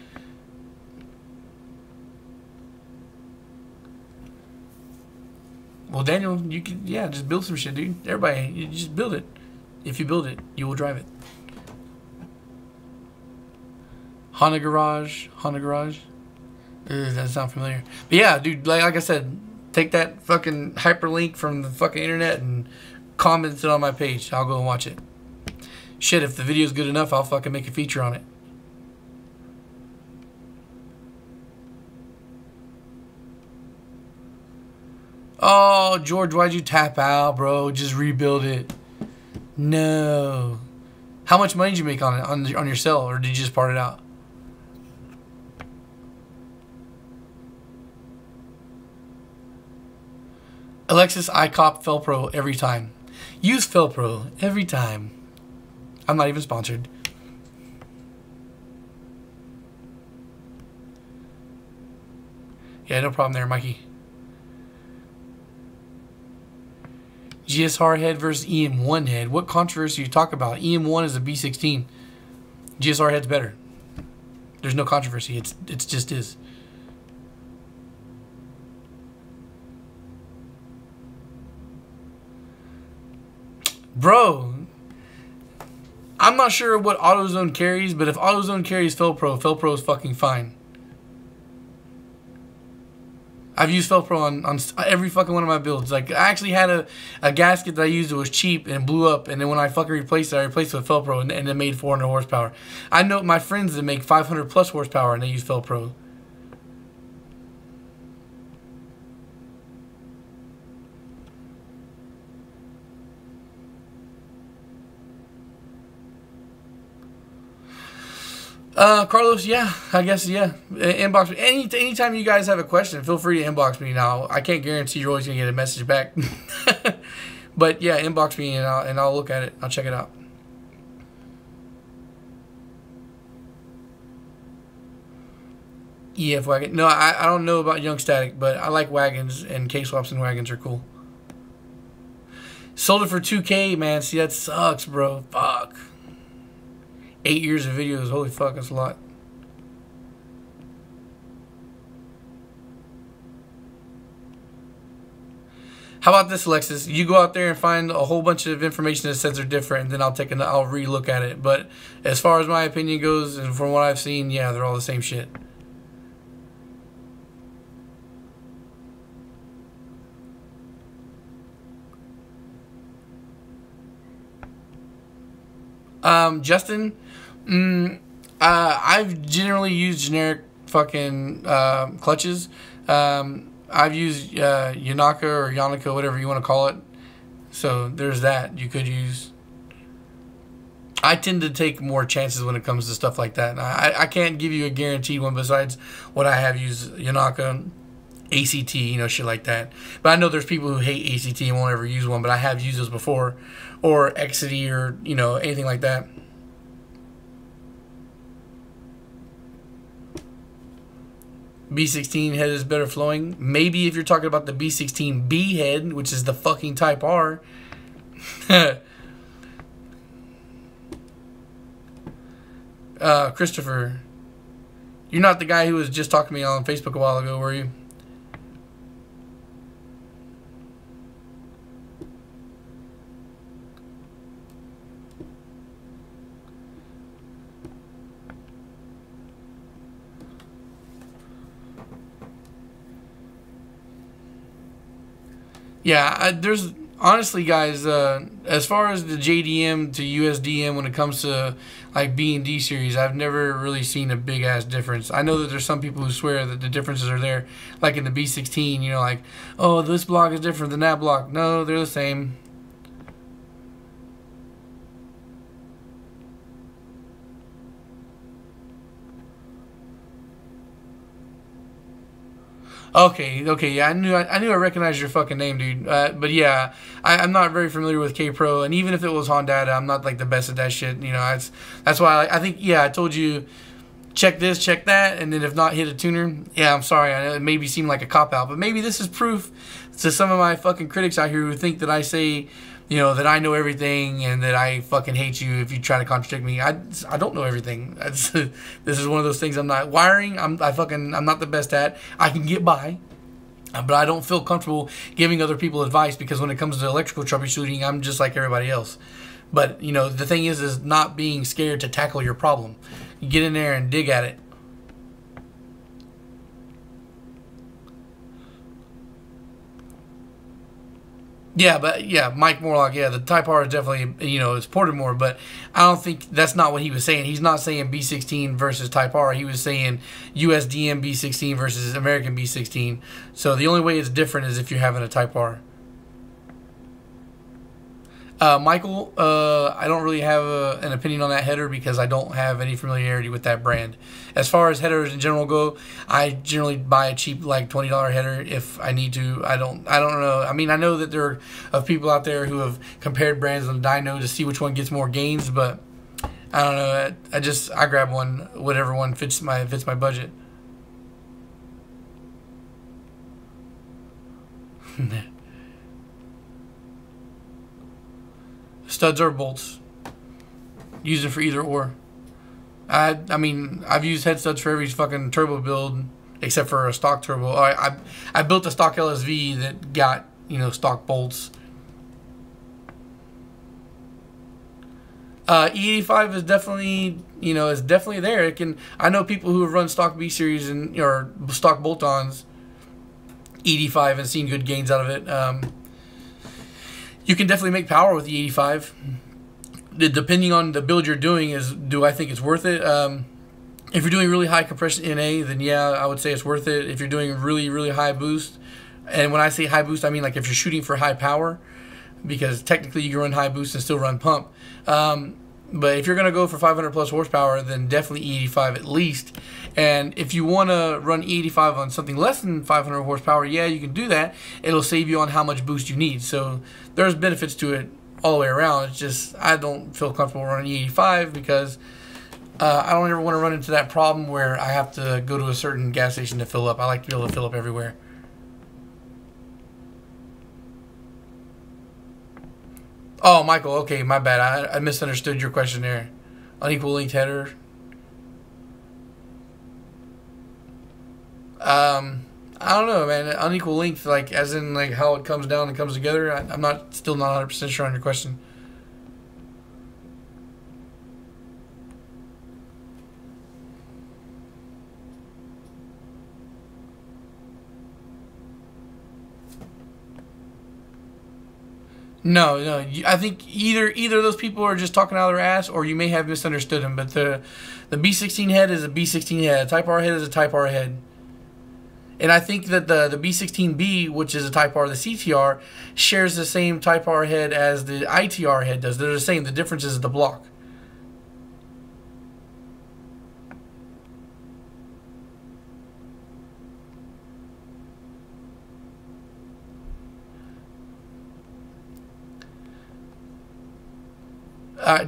[SPEAKER 1] Well, Daniel, you can, yeah, just build some shit, dude. Everybody, you just build it. If you build it, you will drive it. Honda Garage. That sounds familiar. But yeah, dude, like I said, take that fucking hyperlink from the fucking internet and comment it on my page. I'll go and watch it. Shit, if the video's good enough, I'll fucking make a feature on it. Oh, George, why'd you tap out, bro? Just rebuild it. No. How much money did you make on it, on your sale, or did you just part it out? Alexis, I cop Felpro every time. Use Felpro every time. I'm not even sponsored. Yeah, no problem there, Mikey. GSR head versus EM1 head. What controversy you talk about? EM1 is a B16. GSR head's better. There's no controversy. It's just is. Bro, I'm not sure what AutoZone carries, but if AutoZone carries Felpro, Felpro is fucking fine. I've used Felpro on every fucking one of my builds. Like, I actually had a gasket that I used that was cheap and blew up, and then when I fucking replaced it, I replaced it with Felpro, and it made 400 horsepower. I know my friends that make 500 plus horsepower, and they use Felpro. Carlos, yeah, I guess, yeah. Inbox me. Anytime you guys have a question, feel free to inbox me now. I can't guarantee you're always going to get a message back. But, yeah, inbox me and I'll look at it. I'll check it out. EF wagon. No, I don't know about Young Static, but I like wagons, and K-swaps and wagons are cool. Sold it for $2K, man. See, that sucks, bro. Fuck. 8 years of videos. Holy fuck, that's a lot. How about this, Alexis? You go out there and find a whole bunch of information that says they're different, and then I'll re-look at it. But as far as my opinion goes, and from what I've seen, yeah, they're all the same shit. Justin, I've generally used generic fucking clutches. I've used Yanaka or Yanaka, whatever you want to call it. So there's that you could use. I tend to take more chances when it comes to stuff like that. I can't give you a guaranteed one besides what I have used, Yanaka, ACT, you know, shit like that. But I know there's people who hate ACT and won't ever use one, but I have used those before. Or Exity or, you know, anything like that. B16 head is better flowing. Maybe if you're talking about the B16B head, which is the fucking Type R. Christopher, you're not the guy who was just talking to me on Facebook a while ago, were you? Yeah, there's honestly, guys, as far as the JDM to USDM when it comes to like B and D series, I've never really seen a big ass difference. I know that there's some people who swear that the differences are there, like in the B16, you know, like, oh, this block is different than that block. No, they're the same. Okay, yeah, I recognized your fucking name, dude. But yeah, I'm not very familiar with K-Pro, and even if it was Honda, I'm not like the best at that shit. You know, that's why I think, yeah, I told you, check this, check that, and then if not, hit a tuner. Yeah, I'm sorry, I know it maybe seemed like a cop out, but maybe this is proof to some of my fucking critics out here who think that I say, you know, that I know everything and that I fucking hate you if you try to contradict me. I don't know everything. This is one of those things I'm not wiring. I'm not the best at. I can get by, but I don't feel comfortable giving other people advice because when it comes to electrical troubleshooting, I'm just like everybody else. But you know, the thing is not being scared to tackle your problem. You get in there and dig at it. Yeah, but yeah, Mike Morlock, yeah, the Type R is definitely, you know, it's ported more, but I don't think that's not what he was saying. He's not saying B16 versus Type R. He was saying USDM B16 versus American B16. So the only way it's different is if you're having a Type R. Michael, I don't really have an opinion on that header because I don't have any familiarity with that brand. As far as headers in general go, I generally buy a cheap like $20 header if I need to. I don't know. I mean, I know that there are people out there who have compared brands on dyno to see which one gets more gains, but I don't know. I grab one, whatever one fits my budget. Studs or bolts. Use it for either or. I mean, I've used head studs for every fucking turbo build except for a stock turbo. I built a stock LSV that got, you know, stock bolts. E85 is definitely, you know, is definitely there. It can. I know people who have run stock B series and or stock bolt-ons E85 and seen good gains out of it. You can definitely make power with the 85. Depending on the build you're doing, do I think it's worth it? If you're doing really high compression NA, then yeah, I would say it's worth it. If you're doing really, really high boost, and when I say high boost, I mean like if you're shooting for high power, because technically you can run high boost and still run pump. But if you're going to go for 500 plus horsepower, then definitely E85 at least. And if you want to run E85 on something less than 500 horsepower, yeah, you can do that. It'll save you on how much boost you need. So there's benefits to it all the way around. It's just I don't feel comfortable running E85 because I don't ever want to run into that problem where I have to go to a certain gas station to fill up. I like to be able to fill up everywhere. Oh, Michael, okay, my bad. I misunderstood your question there. Unequal linked header. I don't know, man. Unequal length, like, as in, like, how it comes down and comes together. I'm still not 100% sure on your question. No, I think either of those people are just talking out of their ass, or you may have misunderstood them. But the B16 head is a B16 head. A Type R head is a Type R head. And I think that the B16B, which is a Type R, the CTR, shares the same Type R head as the ITR head does. They're the same. The difference is the block.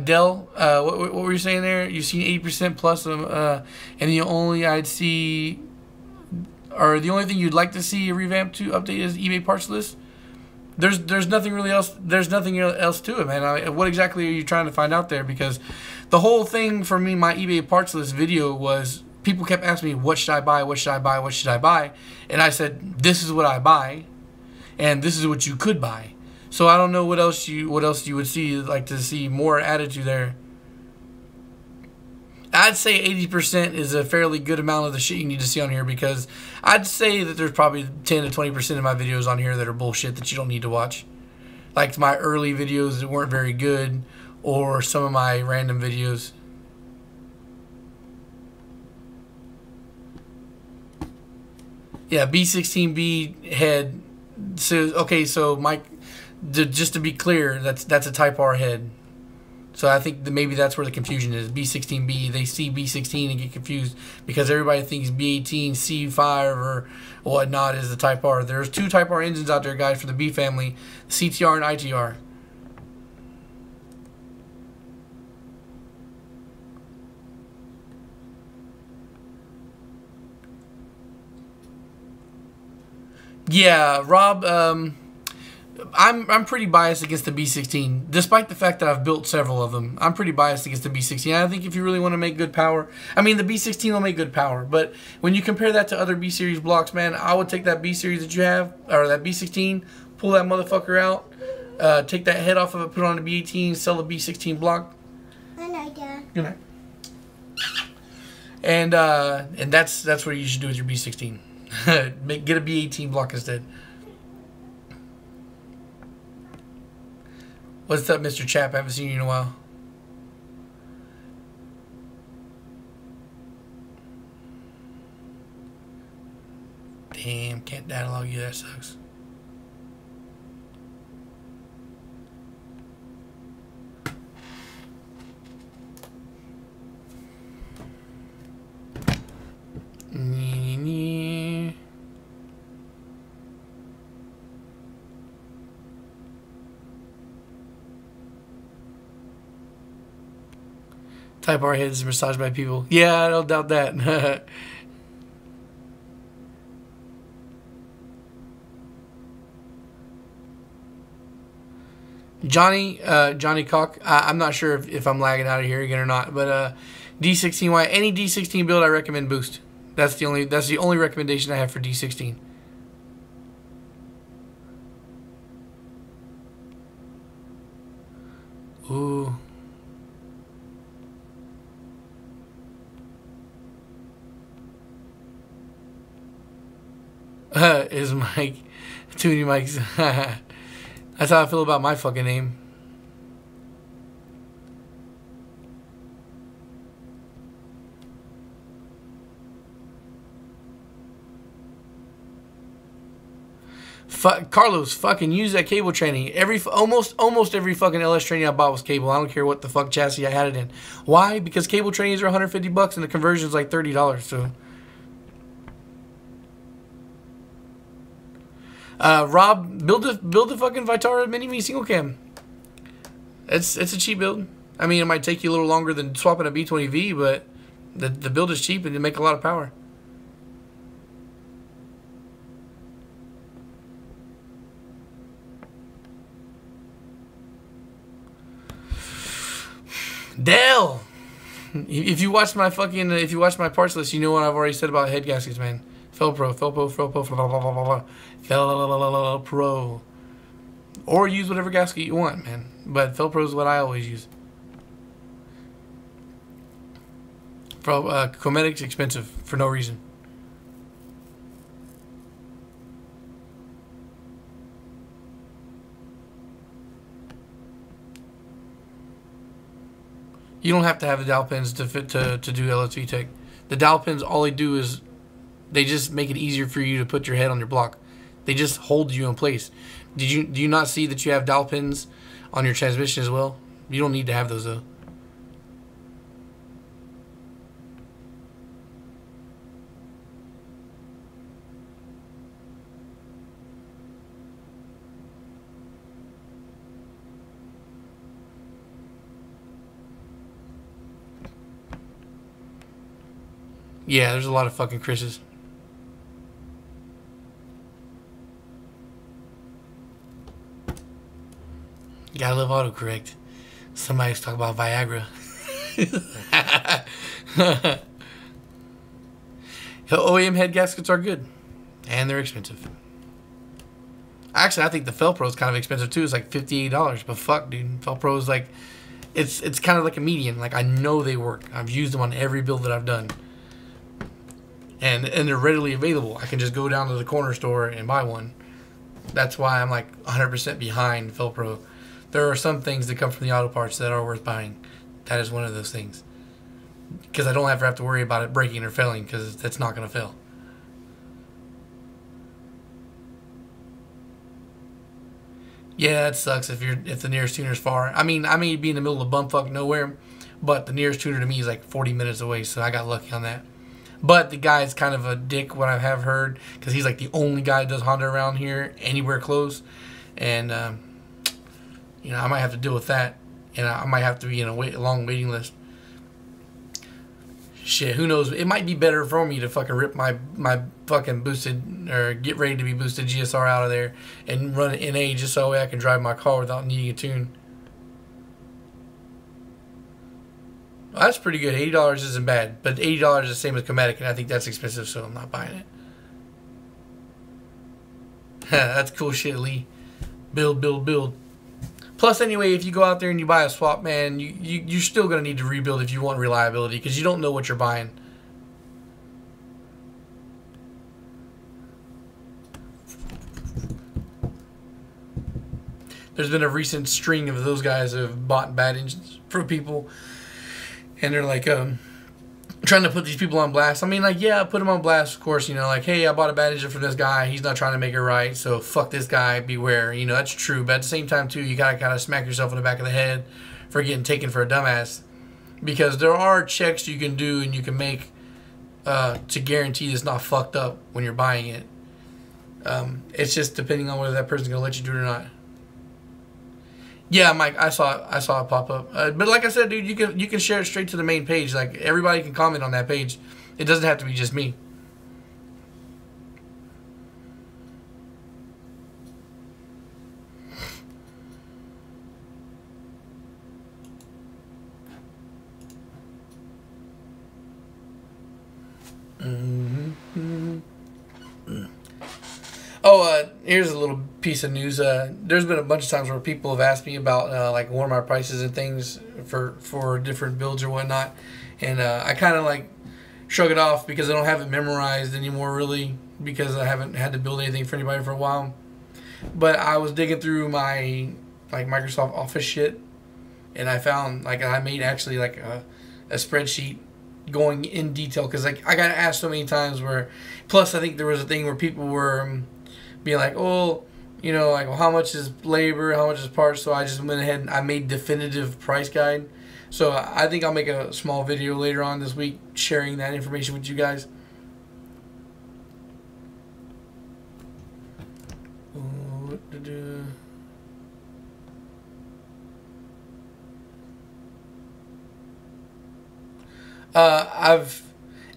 [SPEAKER 1] Dell, what were you saying there? You've seen 80% plus, and the only I'd see or the only thing you'd like to see a revamp to update is eBay parts list, there's nothing really else. There's nothing else to it, man. What exactly are you trying to find out there? Because the whole thing for me, my eBay parts list video was people kept asking me, what should I buy? What should I buy? What should I buy? And I said, this is what I buy, and this is what you could buy. So I don't know what else you would see, like to see more added to there. I'd say 80% is a fairly good amount of the shit you need to see on here, because I'd say that there's probably 10 to 20% of my videos on here that are bullshit that you don't need to watch. Like my early videos that weren't very good, or some of my random videos. Yeah, B16B head. So okay, so Mike, just to be clear, that's a Type R head. So I think that maybe that's where the confusion is. B16B, they see B16 and get confused because everybody thinks B18, C5, or whatnot is the Type R. There's 2 Type R engines out there, guys, for the B family, CTR and ITR. Yeah, Rob, I'm pretty biased against the B16, despite the fact that I've built several of them. I'm pretty biased against the B16. I think if you really want to make good power, I mean, the B16 will make good power, but when you compare that to other B-Series blocks, man, I would take that B-Series that you have, or that B16, pull that motherfucker out, take that head off of it, put it on the B18, sell the B16 block.
[SPEAKER 2] Good night, Dad.
[SPEAKER 1] Good night. And that's what you should do with your B16. Get a B18 block instead. What's up, Mr. Chap? I haven't seen you in a while. Damn, can't dialogue you. That sucks. Type R heads massaged by people. Yeah, I don't doubt that. Johnny Cock. I'm not sure if I'm lagging out of here again or not, but D16Y, any D16 build I recommend boost. That's the only recommendation I have for D16. Ooh. Is Mike Toonie Mike's? That's how I feel about my fucking name. Carlos, fucking use that cable training. Almost every fucking LS training I bought was cable. I don't care what the fuck chassis I had it in. Why? Because cable trainings are $150 and the conversion's like $30. So. Rob, build a fucking Vitara Mini-Me single cam. It's a cheap build. I mean, it might take you a little longer than swapping a B20V, but the build is cheap and you make a lot of power. Dale, if you watch my parts list, you know what I've already said about head gaskets, man. Felpro. Or use whatever gasket you want, man. But Felpro is what I always use. Cometic's expensive for no reason. You don't have to have the dowel pins to do LSV Tech. The dowel pins, all they do is they just make it easier for you to put your head on your block. They just hold you in place. Do you not see that you have dowel pins on your transmission as well? You don't need to have those though. Yeah, there's a lot of fucking Chris's. You gotta love autocorrect. Somebody's talking about Viagra. OEM head gaskets are good. And they're expensive. Actually, I think the Felpro is kind of expensive too. It's like $58. But fuck, dude. Felpro is like... It's kind of like a median. Like, I know they work. I've used them on every build that I've done. And they're readily available. I can just go down to the corner store and buy one. That's why I'm like 100% behind Felpro. There are some things that come from the auto parts that are worth buying. That is one of those things. Because I don't ever have to worry about it breaking or failing, because it's not going to fail. Yeah, it sucks if the nearest tuner's far. I mean, I may be in the middle of bumfuck nowhere, but the nearest tuner to me is like 40 minutes away, so I got lucky on that. But the guy's kind of a dick, what I have heard, because he's like the only guy that does Honda around here, anywhere close. And, you know, I might have to deal with that. And I might have to be in a long waiting list. Shit, who knows? It might be better for me to fucking rip my fucking boosted, or get ready to be boosted GSR out of there and run it NA just so I can drive my car without needing a tune. Well, that's pretty good. $80 isn't bad, but $80 is the same as Comatic, and I think that's expensive, so I'm not buying it. That's cool shit, Lee. Build, build, build. Plus, anyway, if you go out there and you buy a swap, man, you're still going to need to rebuild if you want reliability, because you don't know what you're buying. There's been a recent string of those guys who have bought bad engines for people, and they're like trying to put these people on blast. I mean, like, yeah, put them on blast, of course, you know, like, hey, I bought a bad engine from this guy, he's not trying to make it right, so fuck this guy, beware. You know, that's true, but at the same time, too, you gotta kind of smack yourself in the back of the head for getting taken for a dumbass, because there are checks you can do and you can make to guarantee it's not fucked up when you're buying it. It's just depending on whether that person's gonna let you do it or not. Yeah, Mike, I saw it pop up. But like I said, dude, you can share it straight to the main page. Like, everybody can comment on that page. It doesn't have to be just me. Oh, here's a little piece of news. There's been a bunch of times where people have asked me about like Walmart prices and things for different builds or whatnot, and I kind of like shrug it off because I don't have it memorized anymore, really, because I haven't had to build anything for anybody for a while. But I was digging through my like Microsoft Office shit, and I found like I made actually like a spreadsheet going in detail, because like I got asked so many times where, plus I think there was a thing where people were being like, oh, you know, like, well, how much is labor, how much is parts? So I just went ahead and I made definitive price guide. So I think I'll make a small video later on this week sharing that information with you guys.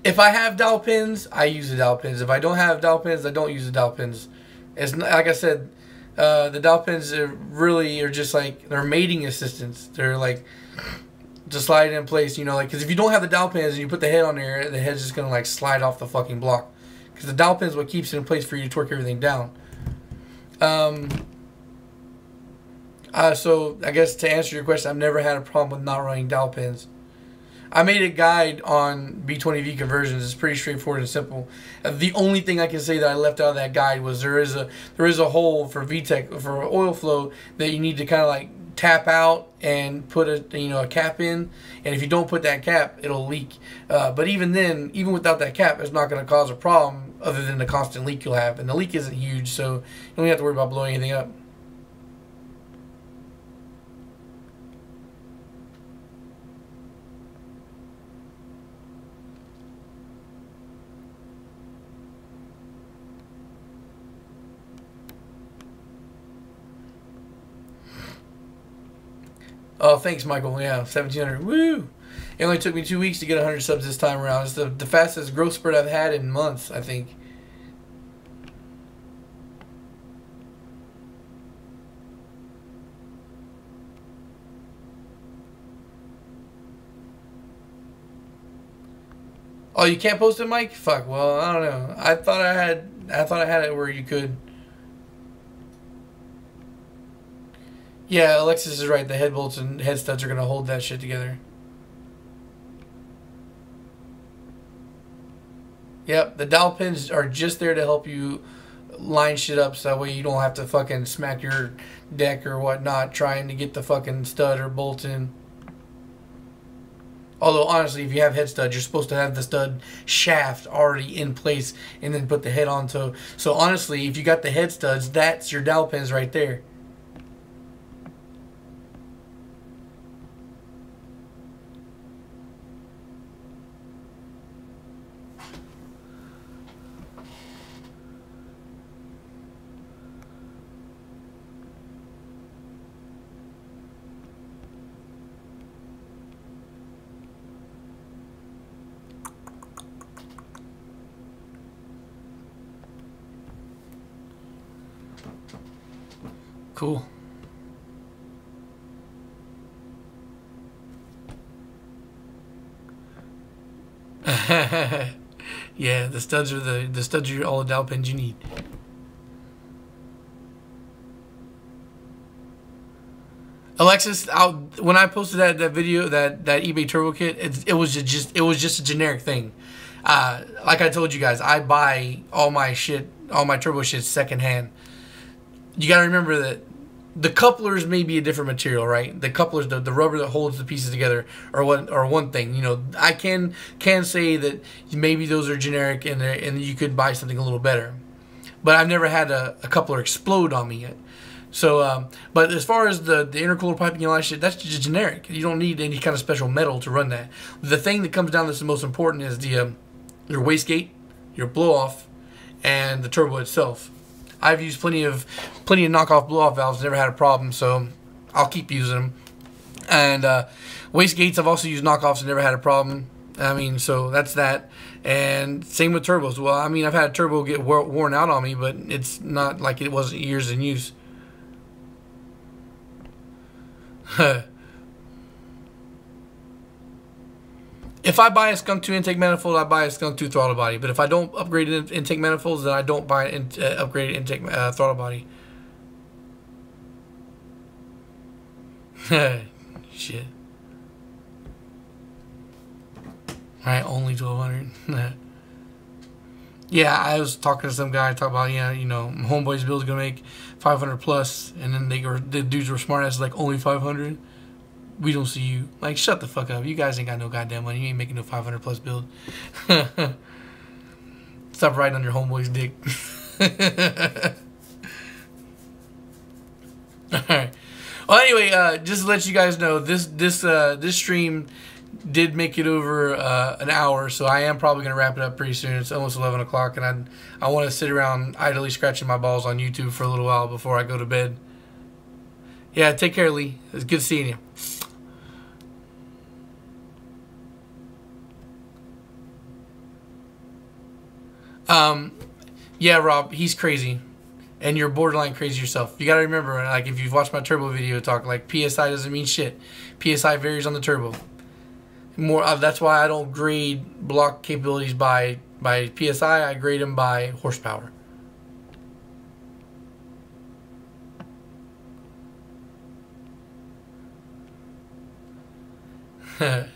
[SPEAKER 1] If I have dowel pins, I use the dowel pins. If I don't have dowel pins, I don't use the dowel pins. It's not, like I said, the dowel pins are just like, they're mating assistants. They're like to slide in place, you know, like, because if you don't have the dowel pins and you put the head on there, the head's just gonna like slide off the fucking block, because the dowel pin is what keeps it in place for you to torque everything down. So I guess to answer your question, I've never had a problem with not running dowel pins. I made a guide on B20V conversions. It's pretty straightforward and simple. The only thing I can say that I left out of that guide was there is a hole for VTEC for oil flow that you need to kind of like tap out and put a cap in. And if you don't put that cap, it'll leak. But even then, even without that cap, it's not going to cause a problem other than the constant leak you'll have. And the leak isn't huge, so you don't have to worry about blowing anything up. Oh, thanks, Michael. Yeah, 1,700. Woo! It only took me 2 weeks to get 100 subs this time around. It's the fastest growth spurt I've had in months, I think. Oh, you can't post it, Mike? Fuck. Well, I don't know. I thought I had it where you could. Yeah, Alexis is right. The head bolts and head studs are gonna hold that shit together. Yep, the dowel pins are just there to help you line shit up so that way you don't have to fucking smack your deck or whatnot trying to get the fucking stud or bolt in. Although, honestly, if you have head studs, you're supposed to have the stud shaft already in place and then put the head on. So honestly, if you got the head studs, that's your dowel pins right there. Cool. Yeah, the studs are all the dowel pins you need. Alexis, when I posted that video, that eBay Turbo Kit, it was just a generic thing. Like I told you guys, I buy all my turbo shit secondhand. You gotta remember that the couplers may be a different material, right? The couplers, the rubber that holds the pieces together, are one thing. You know, I can say that maybe those are generic and you could buy something a little better. But I've never had a coupler explode on me yet. So, but as far as the intercooler piping and all that shit, that's just generic. You don't need any kind of special metal to run that. The thing that comes down that's the most important is your wastegate, your blow off, and the turbo itself. I've used plenty of knockoff blow off valves, never had a problem, so I'll keep using them. And wastegates, I've also used knockoffs and never had a problem. I mean, so that's that. And same with turbos. Well, I mean, I've had a turbo get worn out on me, but it's not like it wasn't years in use. If I buy a Skunk 2 intake manifold, I buy a Skunk 2 throttle body. But if I don't upgrade intake manifolds, then I don't buy an upgraded intake throttle body. Shit. Alright, only 1200. Yeah, I was talking to some guy, talking about, yeah, you know, Homeboy's build is gonna make 500 plus, and then the dudes were smart ass like only 500. We don't see you. Like, shut the fuck up. You guys ain't got no goddamn money. You ain't making no 500 plus build. Stop riding on your homeboy's dick. Alright. Well, anyway, just to let you guys know, this stream did make it over an hour, so I am probably going to wrap it up pretty soon. It's almost 11 o'clock, and I want to sit around idly scratching my balls on YouTube for a little while before I go to bed. Yeah, take care, Lee. It's good seeing you. Yeah, Rob, he's crazy. And you're borderline crazy yourself. You gotta remember, like, if you've watched my turbo video talk, like, PSI doesn't mean shit. PSI varies on the turbo. That's why I don't grade block capabilities by PSI. I grade them by horsepower. The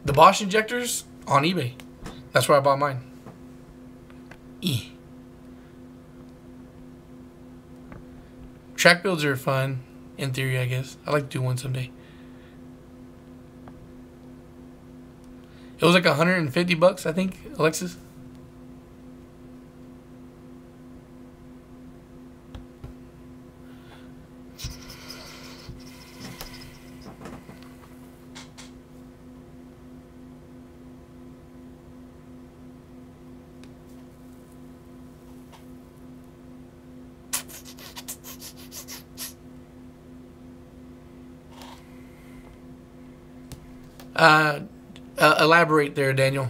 [SPEAKER 1] Bosch injectors on eBay. That's where I bought mine. Track builds are fun, in theory, I guess. I'd like to do one someday. It was like 150 bucks, I think, Alexis. Elaborate there, Daniel.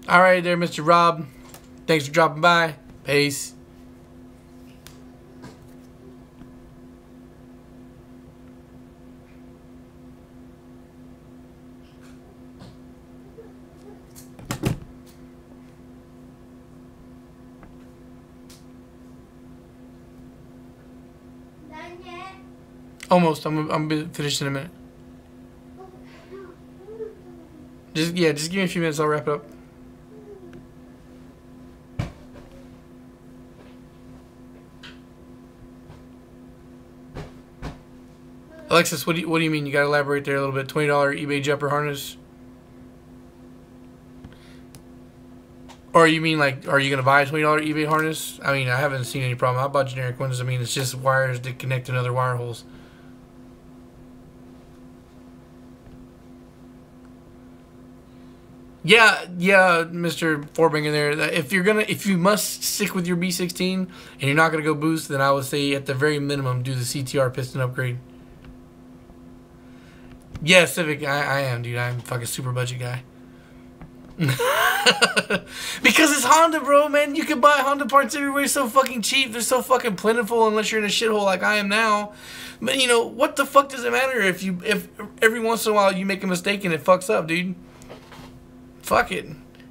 [SPEAKER 1] All right there, Mr. Rob. Thanks for dropping by. Peace. Almost. I'm finished in a minute. Just give me a few minutes. I'll wrap it up. Alexis, what do you mean? You gotta elaborate there a little bit. $20 eBay jumper harness. Or you mean like, are you gonna buy a $20 eBay harness? I mean, I haven't seen any problem. I bought generic ones. I mean, it's just wires that connect to other wire holes. Yeah, Mr. Forbinger there. If you must stick with your B16 and you're not gonna go boost, then I would say at the very minimum do the CTR piston upgrade. Yeah, Civic, I am, dude. I'm fucking super budget guy. Because it's Honda, bro, man. You can buy Honda parts everywhere so fucking cheap. They're so fucking plentiful unless you're in a shithole like I am now. But you know, what the fuck does it matter if every once in a while you make a mistake and it fucks up, dude? Fuck it.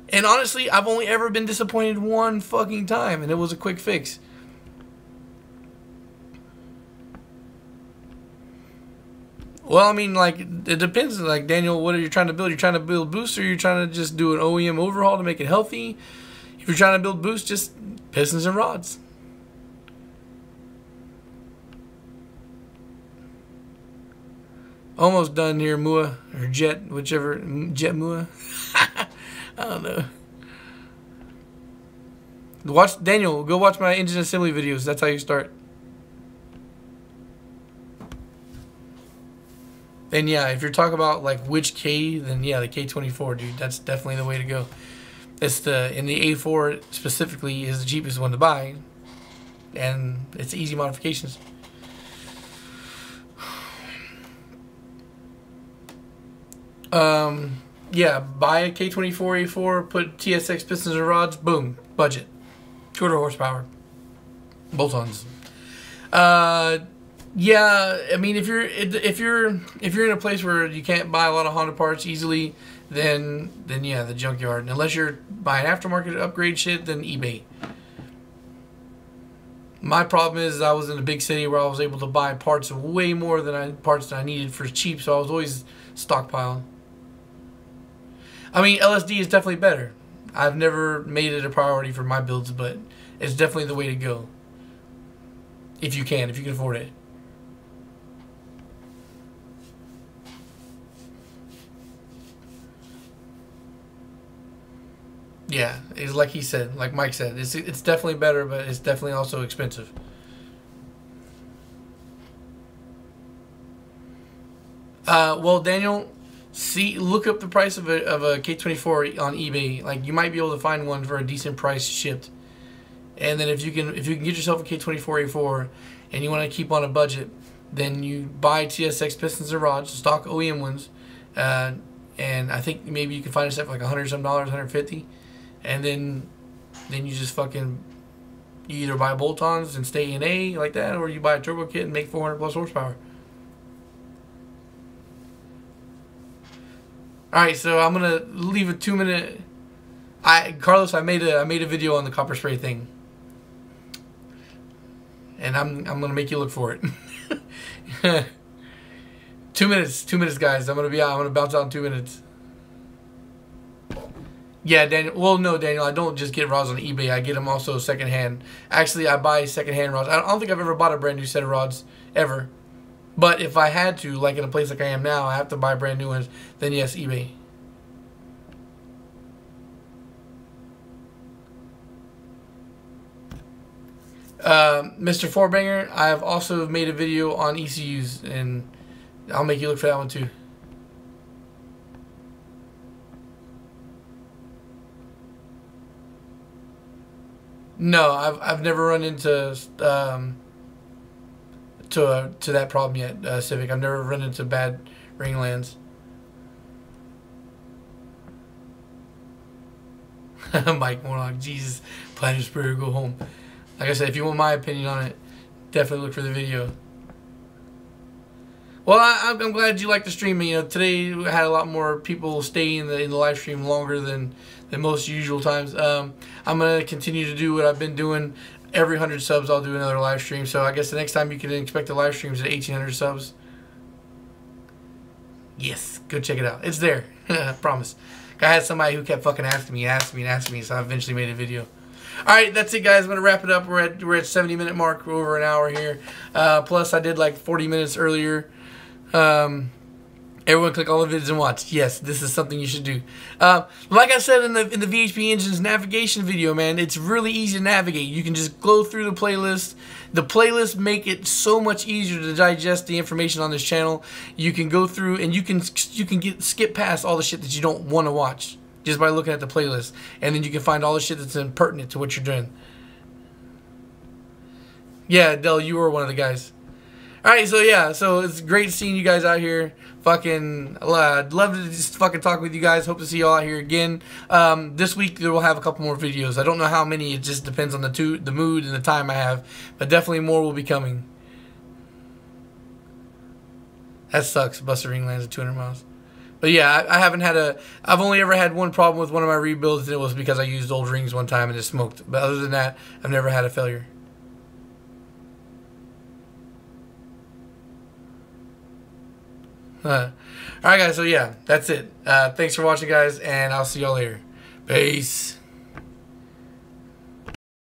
[SPEAKER 1] And honestly, I've only ever been disappointed one fucking time, and it was a quick fix. Well, I mean, like, it depends. Like, Daniel, what are you trying to build? You're trying to build boost, or you're trying to just do an OEM overhaul to make it healthy? If you're trying to build boost, just pistons and rods. Almost done here, Mua, or Jet, whichever, Jet Mua. I don't know. Watch, Daniel, go watch my engine assembly videos. That's how you start. And yeah, if you're talking about like which K, then yeah, the K24, dude, that's definitely the way to go. It's in the A4 specifically is the cheapest one to buy, and it's easy modifications. Yeah, buy a K24 A4, put TSX pistons and rods, boom, budget, 200 horsepower, bolt-ons. Yeah, I mean, if you're in a place where you can't buy a lot of Honda parts easily, then yeah, the junkyard. And unless you're buying aftermarket upgrade shit, then eBay. My problem is I was in a big city where I was able to buy parts way more than parts that I needed for cheap, so I was always stockpiling. I mean, LSD is definitely better. I've never made it a priority for my builds, but it's definitely the way to go. If you can afford it. Yeah, it's like he said, like Mike said, it's definitely better, but it's definitely also expensive. Well, Daniel, look up the price of a K24 on eBay. Like, you might be able to find one for a decent price shipped. And then if you can get yourself a K24 A4 and you want to keep on a budget, then you buy TSX pistons and rods, stock OEM ones, and I think maybe you can find a set for like $100 some, 150, and then you just fucking, you either buy bolt-ons and stay in A like that, or you buy a turbo kit and make 400 plus horsepower. All right, so I'm gonna leave a 2-minute. Carlos, I made a video on the copper spray thing, and I'm gonna make you look for it. 2 minutes, guys. I'm gonna bounce out in 2 minutes. Yeah, Daniel. Well, no, Daniel. I don't just get rods on eBay. I get them also secondhand. Actually, I buy secondhand rods. I don't think I've ever bought a brand new set of rods ever. But if I had to, like in a place like I am now, I have to buy brand new ones. Then yes, eBay. Mr. Forbanger, I've also made a video on ECUs, and I'll make you look for that one too. No, I've never run into to that problem yet, Civic. I've never run into bad ringlands. Mike Morlock, Jesus, Planet Spirit, go home. Like I said, if you want my opinion on it, definitely look for the video. Well, I'm glad you liked the stream. You know, today we had a lot more people stay in the live stream longer than most usual times. I'm gonna continue to do what I've been doing. Every 100 subs, I'll do another live stream. So I guess the next time you can expect a live stream is at 1,800 subs. Yes, go check it out. It's there. I promise. I had somebody who kept fucking asking me, so I eventually made a video. Alright, that's it, guys. I'm going to wrap it up. We're at 70-minute mark. We're over an hour here. Plus, I did like 40 minutes earlier. Everyone click all the videos and watch. Yes, this is something you should do. Like I said in the VHP Engines navigation video, man, it's really easy to navigate. You can just go through the playlist. The playlists make it so much easier to digest the information on this channel. You can go through and you can skip past all the shit that you don't want to watch just by looking at the playlist, and then you can find all the shit that's impertinent to what you're doing. Yeah, Del, you were one of the guys. Alright, so yeah, so it's great seeing you guys out here. Fucking, I'd love to just fucking talk with you guys. Hope to see y'all out here again. This week, we'll have a couple more videos. I don't know how many. It just depends on the mood and the time I have. But definitely more will be coming. That sucks. Buster Ring lands at 200 miles. But yeah, I haven't had I've only ever had one problem with one of my rebuilds, and it was because I used old rings one time and it smoked. But other than that, I've never had a failure. Alright, guys, so yeah, that's it. Thanks for watching, guys, and I'll see y'all later. Peace.